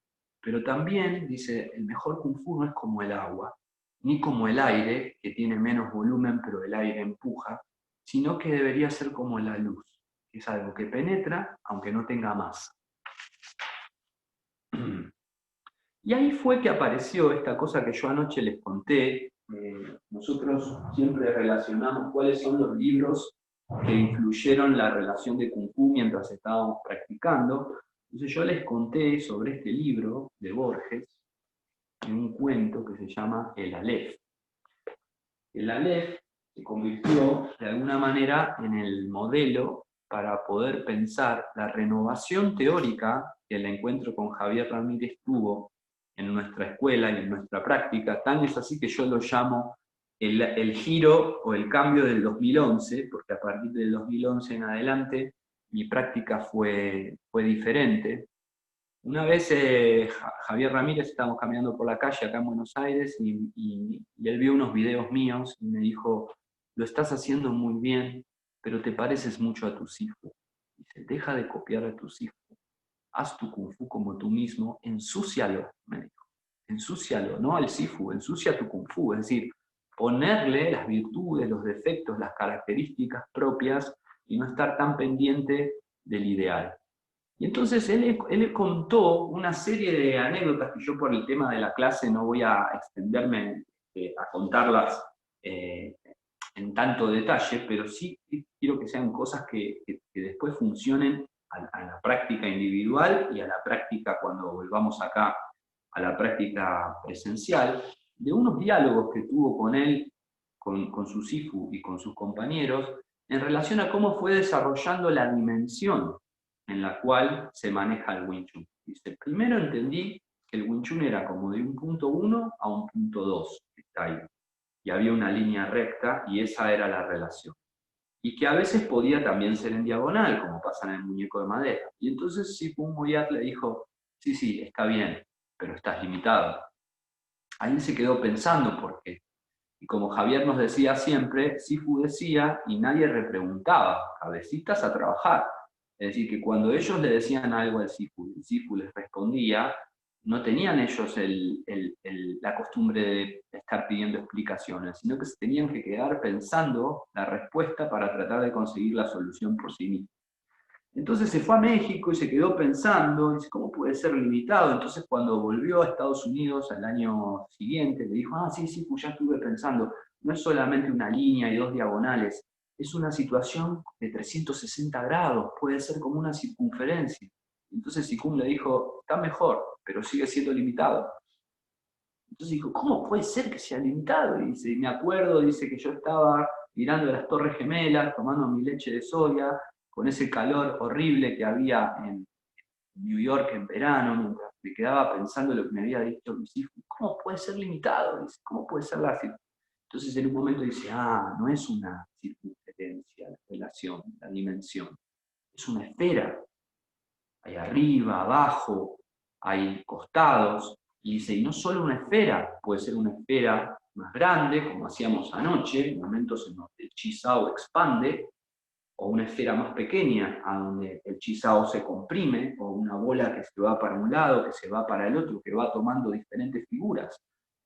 Pero también dice, el mejor Kung Fu no es como el agua, ni como el aire, que tiene menos volumen, pero el aire empuja, sino que debería ser como la luz, que es algo que penetra, aunque no tenga masa. Y ahí fue que apareció esta cosa que yo anoche les conté. Nosotros siempre relacionamos cuáles son los libros que influyeron la relación de Kung Fu mientras estábamos practicando. Entonces yo les conté sobre este libro de Borges, en un cuento que se llama El Aleph. El Aleph se convirtió de alguna manera en el modelo para poder pensar la renovación teórica que el encuentro con Javier Ramírez tuvo en nuestra escuela y en nuestra práctica. Tan es así que yo lo llamo el giro o el cambio del 2011, porque a partir del 2011 en adelante mi práctica fue diferente. Una vez Javier Ramírez, estábamos caminando por la calle acá en Buenos Aires y él vio unos videos míos y me dijo, lo estás haciendo muy bien, pero te pareces mucho a tu Sifu. Dice, deja de copiar a tu Sifu, haz tu Kung Fu como tú mismo, ensúcialo, me dijo. Ensúcialo, no al Sifu, ensucia tu Kung Fu, es decir, ponerle las virtudes, los defectos, las características propias y no estar tan pendiente del ideal. Y entonces él contó una serie de anécdotas que yo por el tema de la clase no voy a extenderme a contarlas eh, en tanto detalle, pero sí quiero que sean cosas que después funcionen a la práctica individual y a la práctica cuando volvamos acá a la práctica presencial, de unos diálogos que tuvo con él, con su Sifu y con sus compañeros, en relación a cómo fue desarrollando la dimensión en la cual se maneja el Wing Chun. Dice, primero entendí que el Wing Chun era como de un punto 1 a un punto 2, está ahí, y había una línea recta y esa era la relación. Y que a veces podía también ser en diagonal, como pasa en el muñeco de madera. Y entonces Sifu Moyat le dijo, sí, está bien, pero estás limitado. Ahí se quedó pensando por qué. Y como Javier nos decía siempre, Sifu decía y nadie repreguntaba, cabecitas a trabajar. Es decir, que cuando ellos le decían algo al Sifu, el Sifu les respondía, no tenían ellos la costumbre de estar pidiendo explicaciones, sino que se tenían que quedar pensando la respuesta para tratar de conseguir la solución por sí mismos. Entonces se fue a México y se quedó pensando, dice, ¿cómo puede ser limitado? Entonces cuando volvió a Estados Unidos al año siguiente, le dijo, sí, pues ya estuve pensando, no es solamente una línea y dos diagonales, es una situación de 360 grados, puede ser como una circunferencia. Entonces Sikun le dijo, está mejor, pero sigue siendo limitado. Entonces dijo, ¿cómo puede ser que sea limitado? Y dice, me acuerdo, dice que yo estaba mirando las Torres Gemelas, tomando mi leche de soya, con ese calor horrible que había en New York en verano, mientras me quedaba pensando lo que me había dicho mis hijos, ¿cómo puede ser limitado? Dice, ¿cómo puede ser la circunferencia? Entonces en un momento dice, no es una circunferencia la relación, la dimensión, es una esfera. Hay arriba, abajo, hay costados, y dice, y no solo una esfera, puede ser una esfera más grande, como hacíamos anoche, en momentos en los que el chi-sao expande, o una esfera más pequeña, a donde el chi-sao se comprime, o una bola que se va para un lado, que se va para el otro, que va tomando diferentes figuras.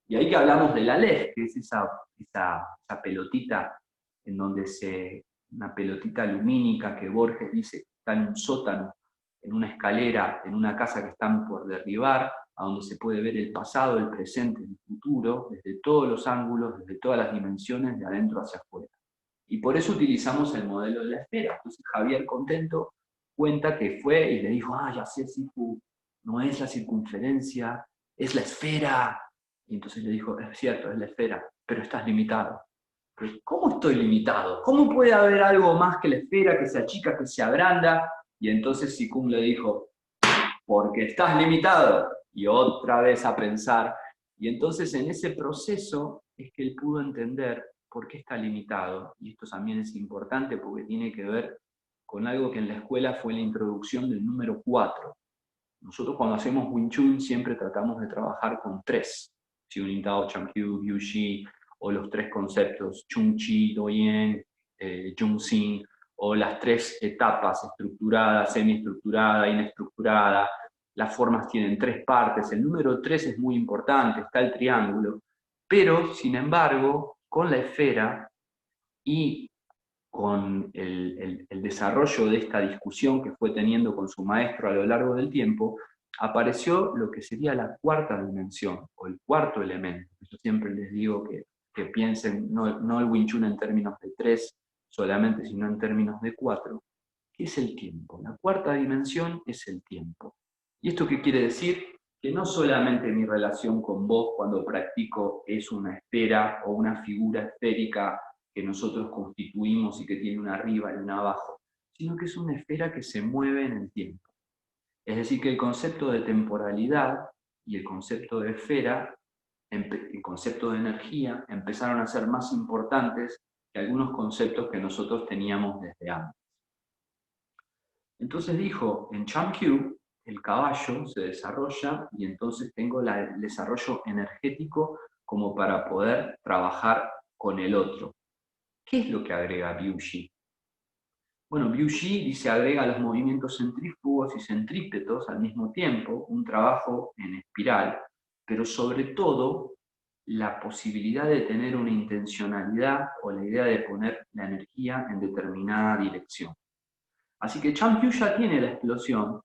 Y ahí que hablamos de la Aleph, que es esa pelotita en donde una pelotita lumínica que Borges dice que está en un sótano, en una escalera, en una casa que están por derribar, a donde se puede ver el pasado, el presente, el futuro, desde todos los ángulos, desde todas las dimensiones, de adentro hacia afuera. Y por eso utilizamos el modelo de la esfera. Entonces Javier, contento, cuenta que fue y le dijo, ya sé, Sifu, no es la circunferencia, es la esfera. Y entonces le dijo, es cierto, es la esfera, pero estás limitado. Pero, ¿cómo estoy limitado? ¿Cómo puede haber algo más que la esfera, que se achica, que se agranda? Y entonces Sikun le dijo, porque estás limitado. Y otra vez a pensar. Y entonces en ese proceso es que él pudo entender por qué está limitado. Y esto también es importante porque tiene que ver con algo que en la escuela fue la introducción del número 4. Nosotros cuando hacemos Wing Chun siempre tratamos de trabajar con 3. Xiunin Tao, Chang Kyu, Biu Shi, o los 3 conceptos, Chung Chi, Do Yen, Jung Sin, o las 3 etapas, estructurada, semiestructurada, inestructurada. Las formas tienen 3 partes. El número 3 es muy importante, está el triángulo. Pero, sin embargo, con la esfera y con el desarrollo de esta discusión que fue teniendo con su maestro a lo largo del tiempo, apareció lo que sería la cuarta dimensión, o el cuarto elemento. Yo siempre les digo que piensen, no el Wing Chun en términos de 3 solamente, sino en términos de 4, que es el tiempo. La cuarta dimensión es el tiempo. ¿Y esto qué quiere decir? Que no solamente mi relación con vos cuando practico es una esfera o una figura esférica que nosotros constituimos y que tiene una arriba y una abajo, sino que es una esfera que se mueve en el tiempo. Es decir, que el concepto de temporalidad y el concepto de esfera, el concepto de energía, empezaron a ser más importantes que algunos conceptos que nosotros teníamos desde antes. Entonces dijo, en Chamkyu, el caballo se desarrolla y entonces tengo el desarrollo energético como para poder trabajar con el otro. ¿Qué es lo que agrega Biu Shi? Bueno, Biu Shi dice agrega los movimientos centrífugos y centrípetos al mismo tiempo, un trabajo en espiral, pero sobre todo la posibilidad de tener una intencionalidad o la idea de poner la energía en determinada dirección. Así que Chamkyu ya tiene la explosión.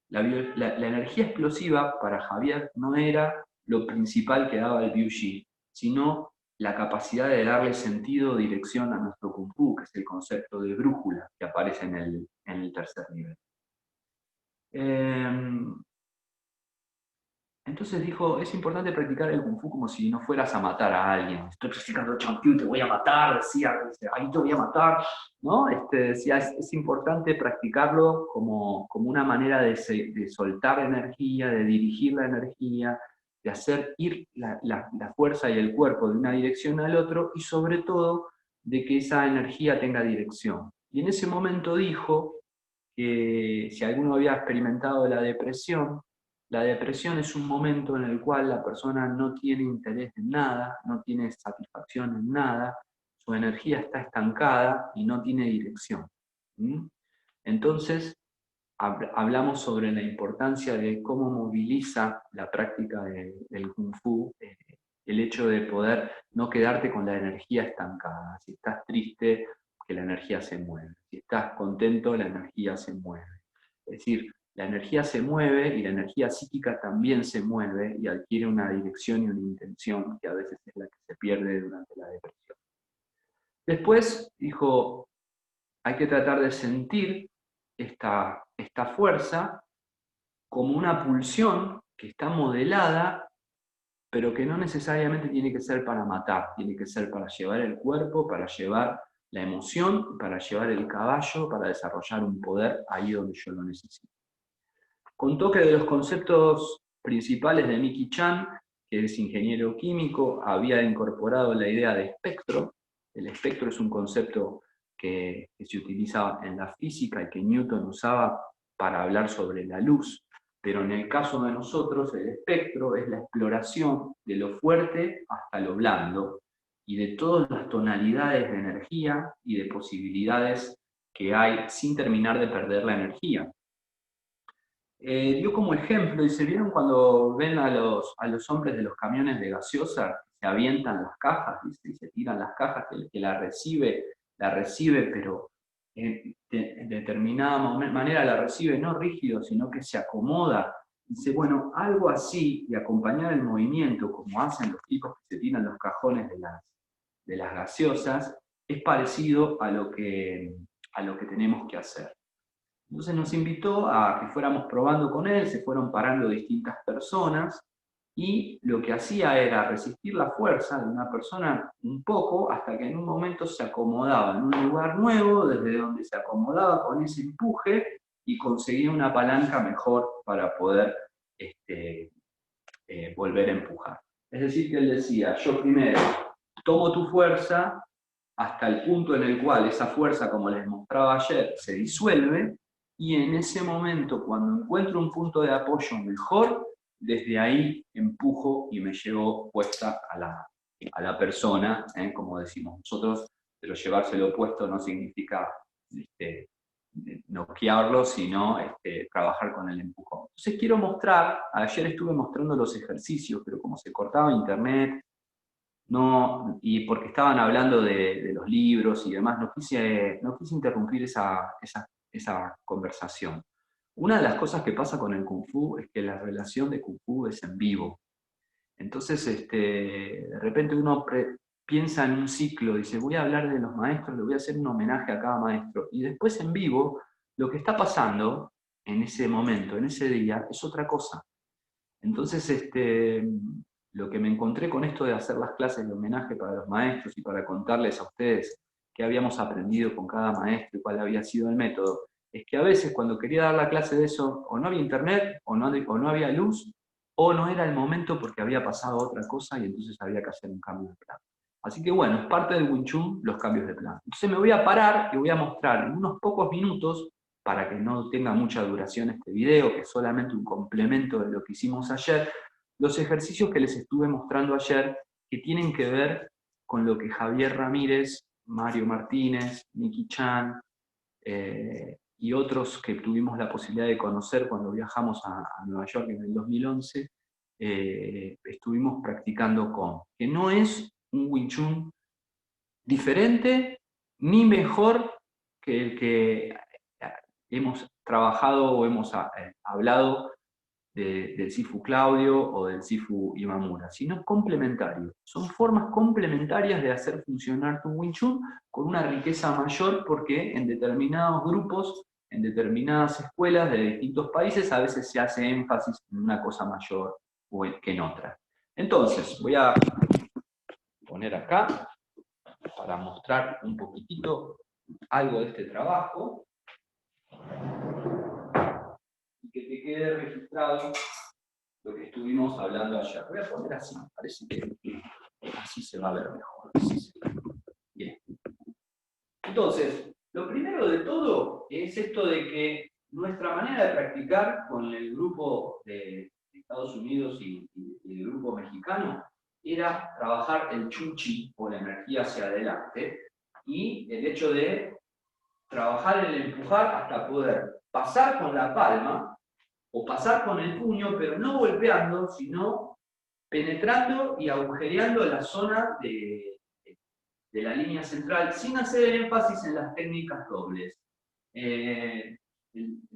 La energía explosiva para Javier no era lo principal que daba el Biu Shi, sino la capacidad de darle sentido o dirección a nuestro Kung Fu, que es el concepto de brújula que aparece en el tercer nivel. Entonces dijo, es importante practicar el Kung Fu como si no fueras a matar a alguien. Estoy practicando Chamkyu, te voy a matar, decía, ahí te voy a matar, ¿no? Decía, es importante practicarlo como una manera de soltar energía, de dirigir la energía, de hacer ir la fuerza y el cuerpo de una dirección al otro, y sobre todo, de que esa energía tenga dirección. Y en ese momento dijo que si alguno había experimentado la depresión es un momento en el cual la persona no tiene interés en nada, no tiene satisfacción en nada, su energía está estancada y no tiene dirección. Entonces, hablamos sobre la importancia de cómo moviliza la práctica del Kung Fu, el hecho de poder no quedarte con la energía estancada. Si estás triste, que la energía se mueve. Si estás contento, la energía se mueve. Es decir, la energía se mueve y la energía psíquica también se mueve y adquiere una dirección y una intención que a veces es la que se pierde durante la depresión. Después dijo, hay que tratar de sentir esta fuerza como una pulsión que está modelada, pero que no necesariamente tiene que ser para matar, tiene que ser para llevar el cuerpo, para llevar la emoción, para llevar el caballo, para desarrollar un poder ahí donde yo lo necesito. Contó que de los conceptos principales de Mickey Chan, que es ingeniero químico, había incorporado la idea de espectro. El espectro es un concepto que se utiliza en la física y que Newton usaba para hablar sobre la luz. Pero en el caso de nosotros, el espectro es la exploración de lo fuerte hasta lo blando y de todas las tonalidades de energía y de posibilidades que hay sin terminar de perder la energía. Dio como ejemplo, y se vieron cuando ven a los hombres de los camiones de gaseosa, se avientan las cajas, ¿viste? Y se tiran las cajas, que el que la recibe, pero de determinada manera la recibe no rígido, sino que se acomoda. Dice, bueno, algo así, y acompañar el movimiento, como hacen los tipos que se tiran los cajones de las gaseosas, es parecido a lo que tenemos que hacer. Entonces nos invitó a que fuéramos probando con él, se fueron parando distintas personas, y lo que hacía era resistir la fuerza de una persona un poco, hasta que en un momento se acomodaba en un lugar nuevo, desde donde se acomodaba con ese empuje, y conseguía una palanca mejor para poder volver a empujar. Es decir, que él decía, yo primero tomo tu fuerza hasta el punto en el cual esa fuerza, como les mostraba ayer, se disuelve, y en ese momento, cuando encuentro un punto de apoyo mejor, desde ahí empujo y me llevo puesta a la persona, como decimos nosotros, pero llevárselo puesto no significa noquearlo, sino trabajar con el empujón. Entonces quiero mostrar, ayer estuve mostrando los ejercicios, pero como se cortaba internet, no, y porque estaban hablando de los libros y demás, no quise interrumpir esa conversación. Una de las cosas que pasa con el Kung Fu es que la relación de Kung Fu es en vivo. Entonces, de repente uno piensa en un ciclo, dice, voy a hablar de los maestros, le voy a hacer un homenaje a cada maestro, y después en vivo, lo que está pasando en ese momento, en ese día, es otra cosa. Entonces, lo que me encontré con esto de hacer las clases de homenaje para los maestros y para contarles a ustedes qué habíamos aprendido con cada maestro y cuál había sido el método, es que a veces cuando quería dar la clase de eso, o no había internet, o no había luz, o no era el momento porque había pasado otra cosa y entonces había que hacer un cambio de plan. Así que bueno, es parte del Wing Chun los cambios de plan. Entonces me voy a parar y voy a mostrar en unos pocos minutos, para que no tenga mucha duración este video, que es solamente un complemento de lo que hicimos ayer, los ejercicios que les estuve mostrando ayer, que tienen que ver con lo que Javier Ramírez, Mario Martínez, Nicky Chan, y otros que tuvimos la posibilidad de conocer cuando viajamos a Nueva York en el 2011, estuvimos practicando con, que no es un Wing Chun diferente ni mejor que el que hemos trabajado o hemos hablado del Sifu Claudio o del Sifu Imamura, sino complementario. Son formas complementarias de hacer funcionar tu Wing Chun con una riqueza mayor, porque en determinados grupos, en determinadas escuelas de distintos países, a veces se hace énfasis en una cosa mayor que en otra. Entonces, voy a poner acá para mostrar un poquitito algo de este trabajo y que te quede registrado lo que estuvimos hablando ayer. Voy a poner así, parece que así se va a ver mejor. Bien. Entonces, lo primero de todo es esto de que nuestra manera de practicar con el grupo de Estados Unidos y el grupo mexicano era trabajar el Chun Chi, o la energía hacia adelante, y el hecho de trabajar el empujar hasta poder pasar con la palma o pasar con el puño, pero no golpeando, sino penetrando y agujereando la zona de la línea central, sin hacer énfasis en las técnicas dobles. El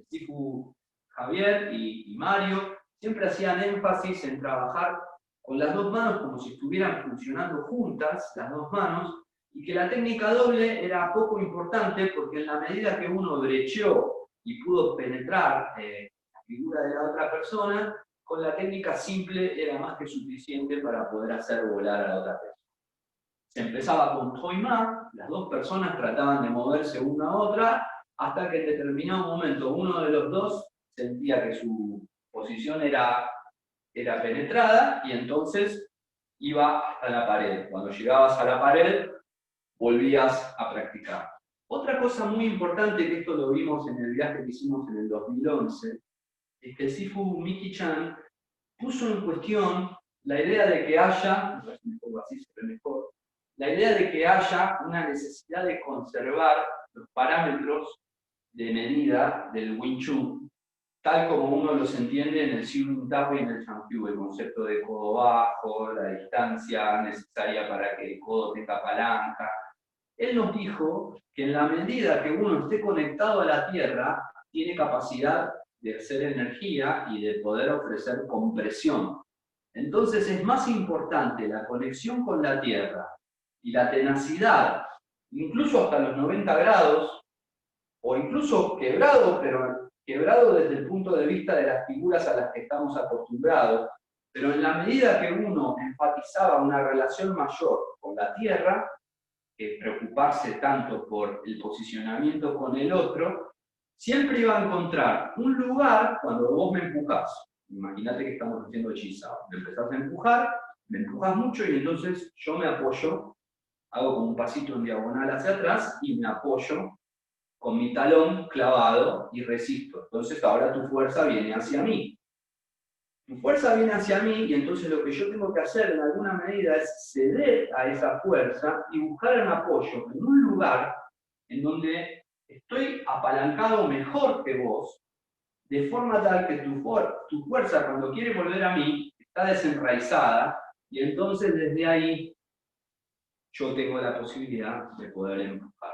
Sifu Javier y Mario siempre hacían énfasis en trabajar con las dos manos como si estuvieran funcionando juntas, las dos manos, y que la técnica doble era poco importante porque en la medida que uno brecheó y pudo penetrar la figura de la otra persona, con la técnica simple era más que suficiente para poder hacer volar a la otra persona. Se empezaba con Hoi Ma, las dos personas trataban de moverse una a otra, hasta que en determinado momento uno de los dos sentía que su posición era penetrada, y entonces iba hasta la pared. Cuando llegabas a la pared, volvías a practicar. Otra cosa muy importante, que esto lo vimos en el viaje que hicimos en el 2011, es que el Sifu Miki-chan puso en cuestión la idea de que haya, me pongo así se ve mejor, la idea de que haya una necesidad de conservar los parámetros de medida del Wing Chun, tal como uno los entiende en el Siu Tao y en el Shankyu, el concepto de codo bajo, la distancia necesaria para que el codo tenga palanca. Él nos dijo que en la medida que uno esté conectado a la Tierra, tiene capacidad de hacer energía y de poder ofrecer compresión. Entonces es más importante la conexión con la Tierra y la tenacidad, incluso hasta los 90 grados, o incluso quebrado, pero quebrado desde el punto de vista de las figuras a las que estamos acostumbrados, pero en la medida que uno enfatizaba una relación mayor con la Tierra, que preocuparse tanto por el posicionamiento con el otro, siempre iba a encontrar un lugar cuando vos me empujás. Imagínate que estamos haciendo hechizado. Me empezás a empujar, me empujas mucho y entonces yo me apoyo, hago como un pasito en diagonal hacia atrás y me apoyo con mi talón clavado y resisto. Entonces ahora tu fuerza viene hacia mí. Tu fuerza viene hacia mí y entonces lo que yo tengo que hacer en alguna medida es ceder a esa fuerza y buscar un apoyo en un lugar en donde estoy apalancado mejor que vos, de forma tal que tu fuerza cuando quiere volver a mí está desenraizada y entonces desde ahí yo tengo la posibilidad de poder empujar.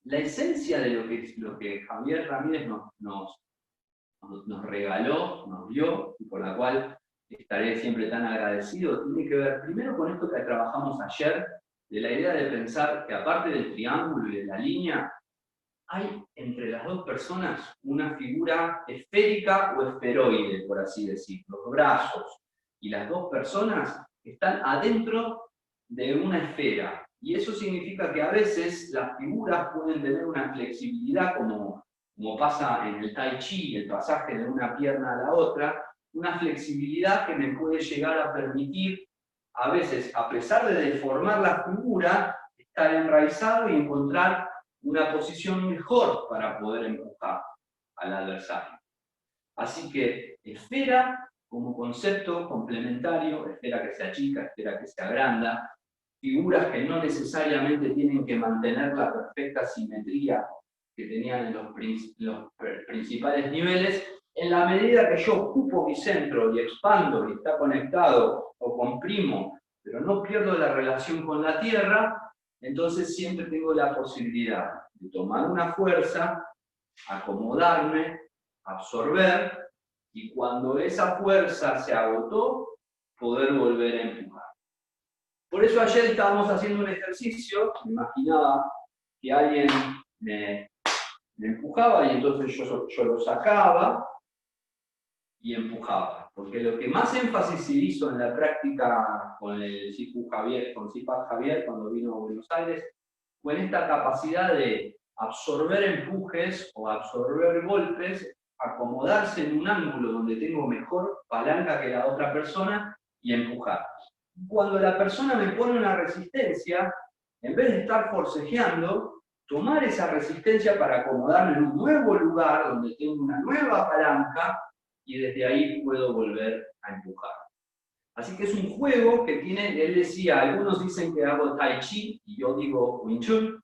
La esencia de lo que Javier Ramírez nos regaló, nos dio, y por la cual estaré siempre tan agradecido, tiene que ver primero con esto que trabajamos ayer, de la idea de pensar que aparte del triángulo y de la línea, hay entre las dos personas una figura esférica o esferoide, por así decirlo. Los brazos y las dos personas están adentro de una esfera. Y eso significa que a veces las figuras pueden tener una flexibilidad como pasa en el Tai Chi, el pasaje de una pierna a la otra, una flexibilidad que me puede llegar a permitir, a veces, a pesar de deformar la figura, estar enraizado y encontrar una posición mejor para poder empujar al adversario. Así que esfera como concepto complementario, esfera que se achica, esfera que se agranda, figuras que no necesariamente tienen que mantener la perfecta simetría que tenían en los principales niveles, en la medida que yo ocupo mi centro y expando y está conectado o comprimo, pero no pierdo la relación con la Tierra, entonces siempre tengo la posibilidad de tomar una fuerza, acomodarme, absorber, y cuando esa fuerza se agotó, poder volver a empujar. Por eso ayer estábamos haciendo un ejercicio, me imaginaba que alguien me empujaba y entonces yo lo sacaba y empujaba. Porque lo que más énfasis se hizo en la práctica con el Sifu Javier, con Zipak Javier cuando vino a Buenos Aires, fue en esta capacidad de absorber empujes o absorber golpes, acomodarse en un ángulo donde tengo mejor palanca que la otra persona y empujar. Cuando la persona me pone una resistencia, en vez de estar forcejeando, tomar esa resistencia para acomodarme en un nuevo lugar donde tengo una nueva palanca y desde ahí puedo volver a empujar. Así que es un juego que tiene, él decía, algunos dicen que hago Tai Chi y yo digo Wing Chun.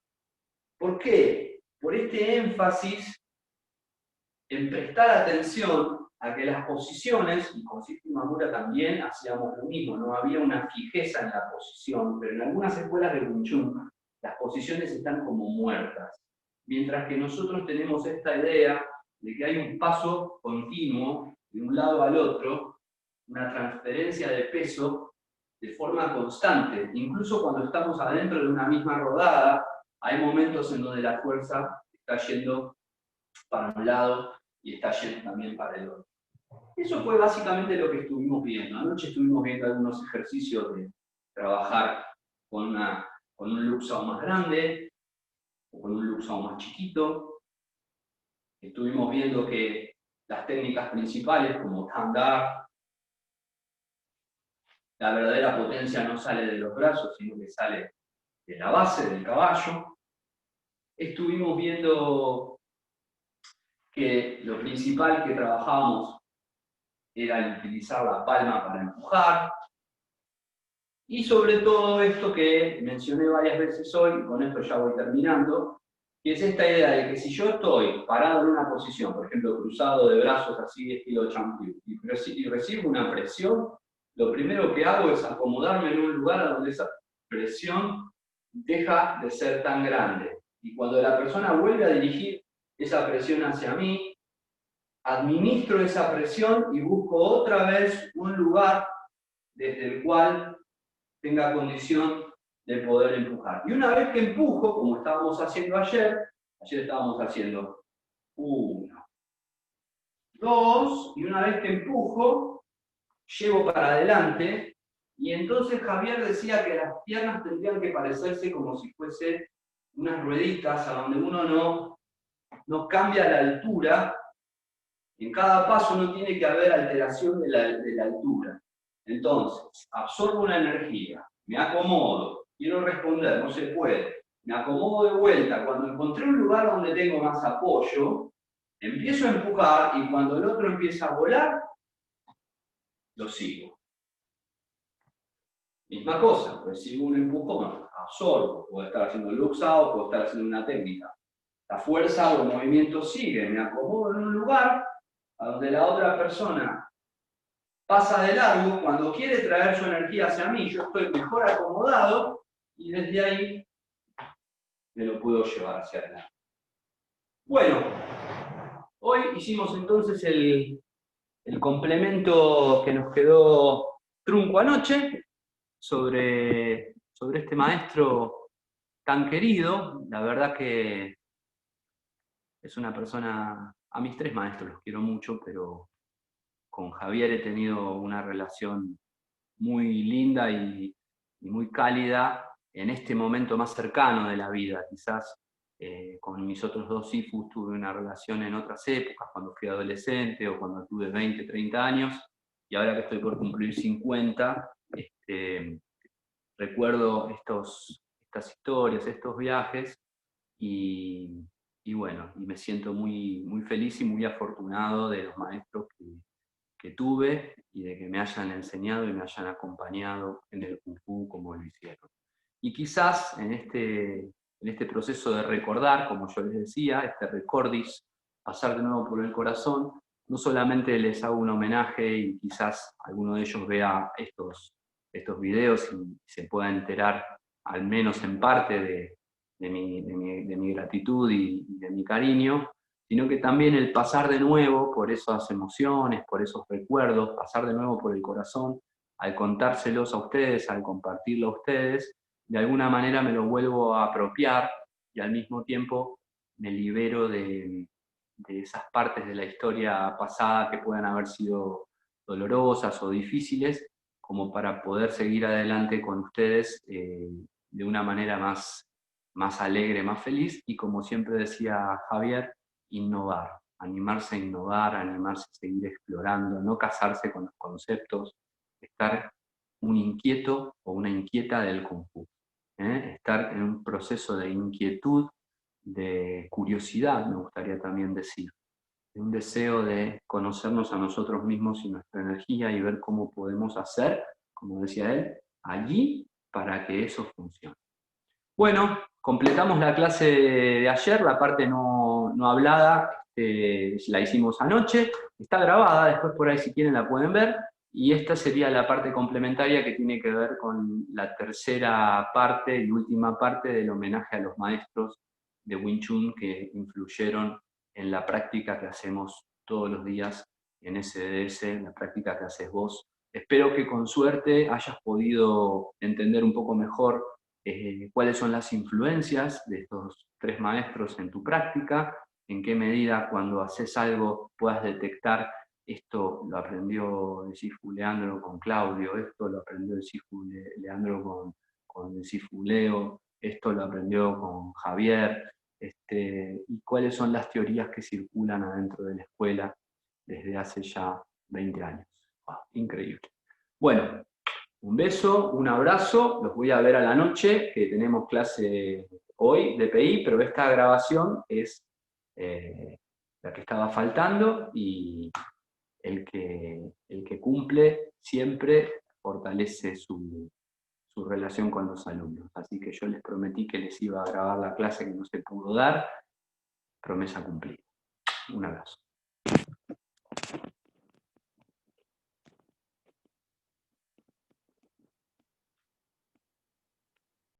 ¿Por qué? Por este énfasis en prestar atención a que las posiciones, y con Sifu Mamura también hacíamos lo mismo, no había una fijeza en la posición, pero en algunas escuelas de Wing Chun las posiciones están como muertas. Mientras que nosotros tenemos esta idea de que hay un paso continuo de un lado al otro, una transferencia de peso de forma constante. Incluso cuando estamos adentro de una misma rodada, hay momentos en donde la fuerza está yendo para un lado y está yendo también para el otro. Eso fue básicamente lo que estuvimos viendo. Anoche estuvimos viendo algunos ejercicios de trabajar con un luxao más grande o con un luxao más chiquito. Estuvimos viendo que las técnicas principales como Tandar, la verdadera potencia no sale de los brazos, sino que sale de la base del caballo. estuvimos viendo que lo principal que trabajábamos era el utilizar la palma para empujar, y sobre todo esto que mencioné varias veces hoy, con esto ya voy terminando, que es esta idea de que si yo estoy parado en una posición, por ejemplo, cruzado de brazos así estilo champú, y recibo una presión, lo primero que hago es acomodarme en un lugar donde esa presión deja de ser tan grande. Y cuando la persona vuelve a dirigir esa presión hacia mí, administro esa presión y busco otra vez un lugar desde el cual tenga condición de poder empujar. Y una vez que empujo, como estábamos haciendo ayer estábamos haciendo 1, 2, y una vez que empujo, llevo para adelante, y entonces Javier decía que las piernas tendrían que parecerse como si fuese unas rueditas a donde uno no cambia la altura. En cada paso no tiene que haber alteración de la altura. Entonces, absorbo una energía, me acomodo, quiero responder, no se puede, me acomodo de vuelta. Cuando encontré un lugar donde tengo más apoyo, empiezo a empujar y cuando el otro empieza a volar, lo sigo. Misma cosa, recibo un empujón, absorbo, puedo estar haciendo luxado, puedo estar haciendo una técnica. La fuerza o el movimiento sigue, me acomodo en un lugar a donde la otra persona pasa de largo, cuando quiere traer su energía hacia mí, yo estoy mejor acomodado y desde ahí me lo puedo llevar hacia adelante. Bueno, hoy hicimos entonces el complemento que nos quedó trunco anoche sobre este maestro tan querido. La verdad que es una persona, a mis 3 maestros los quiero mucho, pero con Javier he tenido una relación muy linda y muy cálida en este momento más cercano de la vida. Quizás con mis otros 2 hijos tuve una relación en otras épocas, cuando fui adolescente o cuando tuve 20, 30 años, y ahora que estoy por cumplir 50, recuerdo estas historias, estos viajes, y, bueno, y me siento muy, muy feliz y muy afortunado de los maestros que tuve y de que me hayan enseñado y me hayan acompañado en el Kung Fu como lo hicieron. Y quizás en este proceso de recordar, como yo les decía, este recordis, pasar de nuevo por el corazón, no solamente les hago un homenaje y quizás alguno de ellos vea estos videos y se pueda enterar, al menos en parte, de mi gratitud y de mi cariño, sino que también el pasar de nuevo por esas emociones, por esos recuerdos, pasar de nuevo por el corazón, al contárselos a ustedes, al compartirlo a ustedes, de alguna manera me lo vuelvo a apropiar y al mismo tiempo me libero de esas partes de la historia pasada que puedan haber sido dolorosas o difíciles, como para poder seguir adelante con ustedes de una manera más alegre, más feliz, y como siempre decía Javier, innovar, animarse a innovar, animarse a seguir explorando, no casarse con los conceptos, estar un inquieto o una inquieta del Kung Fu. Estar en un proceso de inquietud, de curiosidad, me gustaría también decir, de un deseo de conocernos a nosotros mismos y nuestra energía y ver cómo podemos hacer, como decía él, allí para que eso funcione. Bueno, completamos la clase de ayer, la parte no hablada, la hicimos anoche, está grabada, después por ahí si quieren la pueden ver, y esta sería la parte complementaria que tiene que ver con la tercera parte y última parte del homenaje a los maestros de Wing Chun que influyeron en la práctica que hacemos todos los días en SDS, la práctica que haces vos. Espero que con suerte hayas podido entender un poco mejor cuáles son las influencias de estos 3 maestros en tu práctica, en qué medida cuando haces algo puedas detectar esto lo aprendió el Sifu Leandro con Claudio, esto lo aprendió el Sifu Leandro con el Sifu Leo, esto lo aprendió con Javier, y cuáles son las teorías que circulan adentro de la escuela desde hace ya 20 años. Wow, increíble. Bueno, Un beso, un abrazo, los voy a ver a la noche, que tenemos clase hoy de PI, pero esta grabación es la que estaba faltando y el que cumple siempre fortalece su relación con los alumnos. Así que yo les prometí que les iba a grabar la clase que no se pudo dar, promesa cumplida. Un abrazo.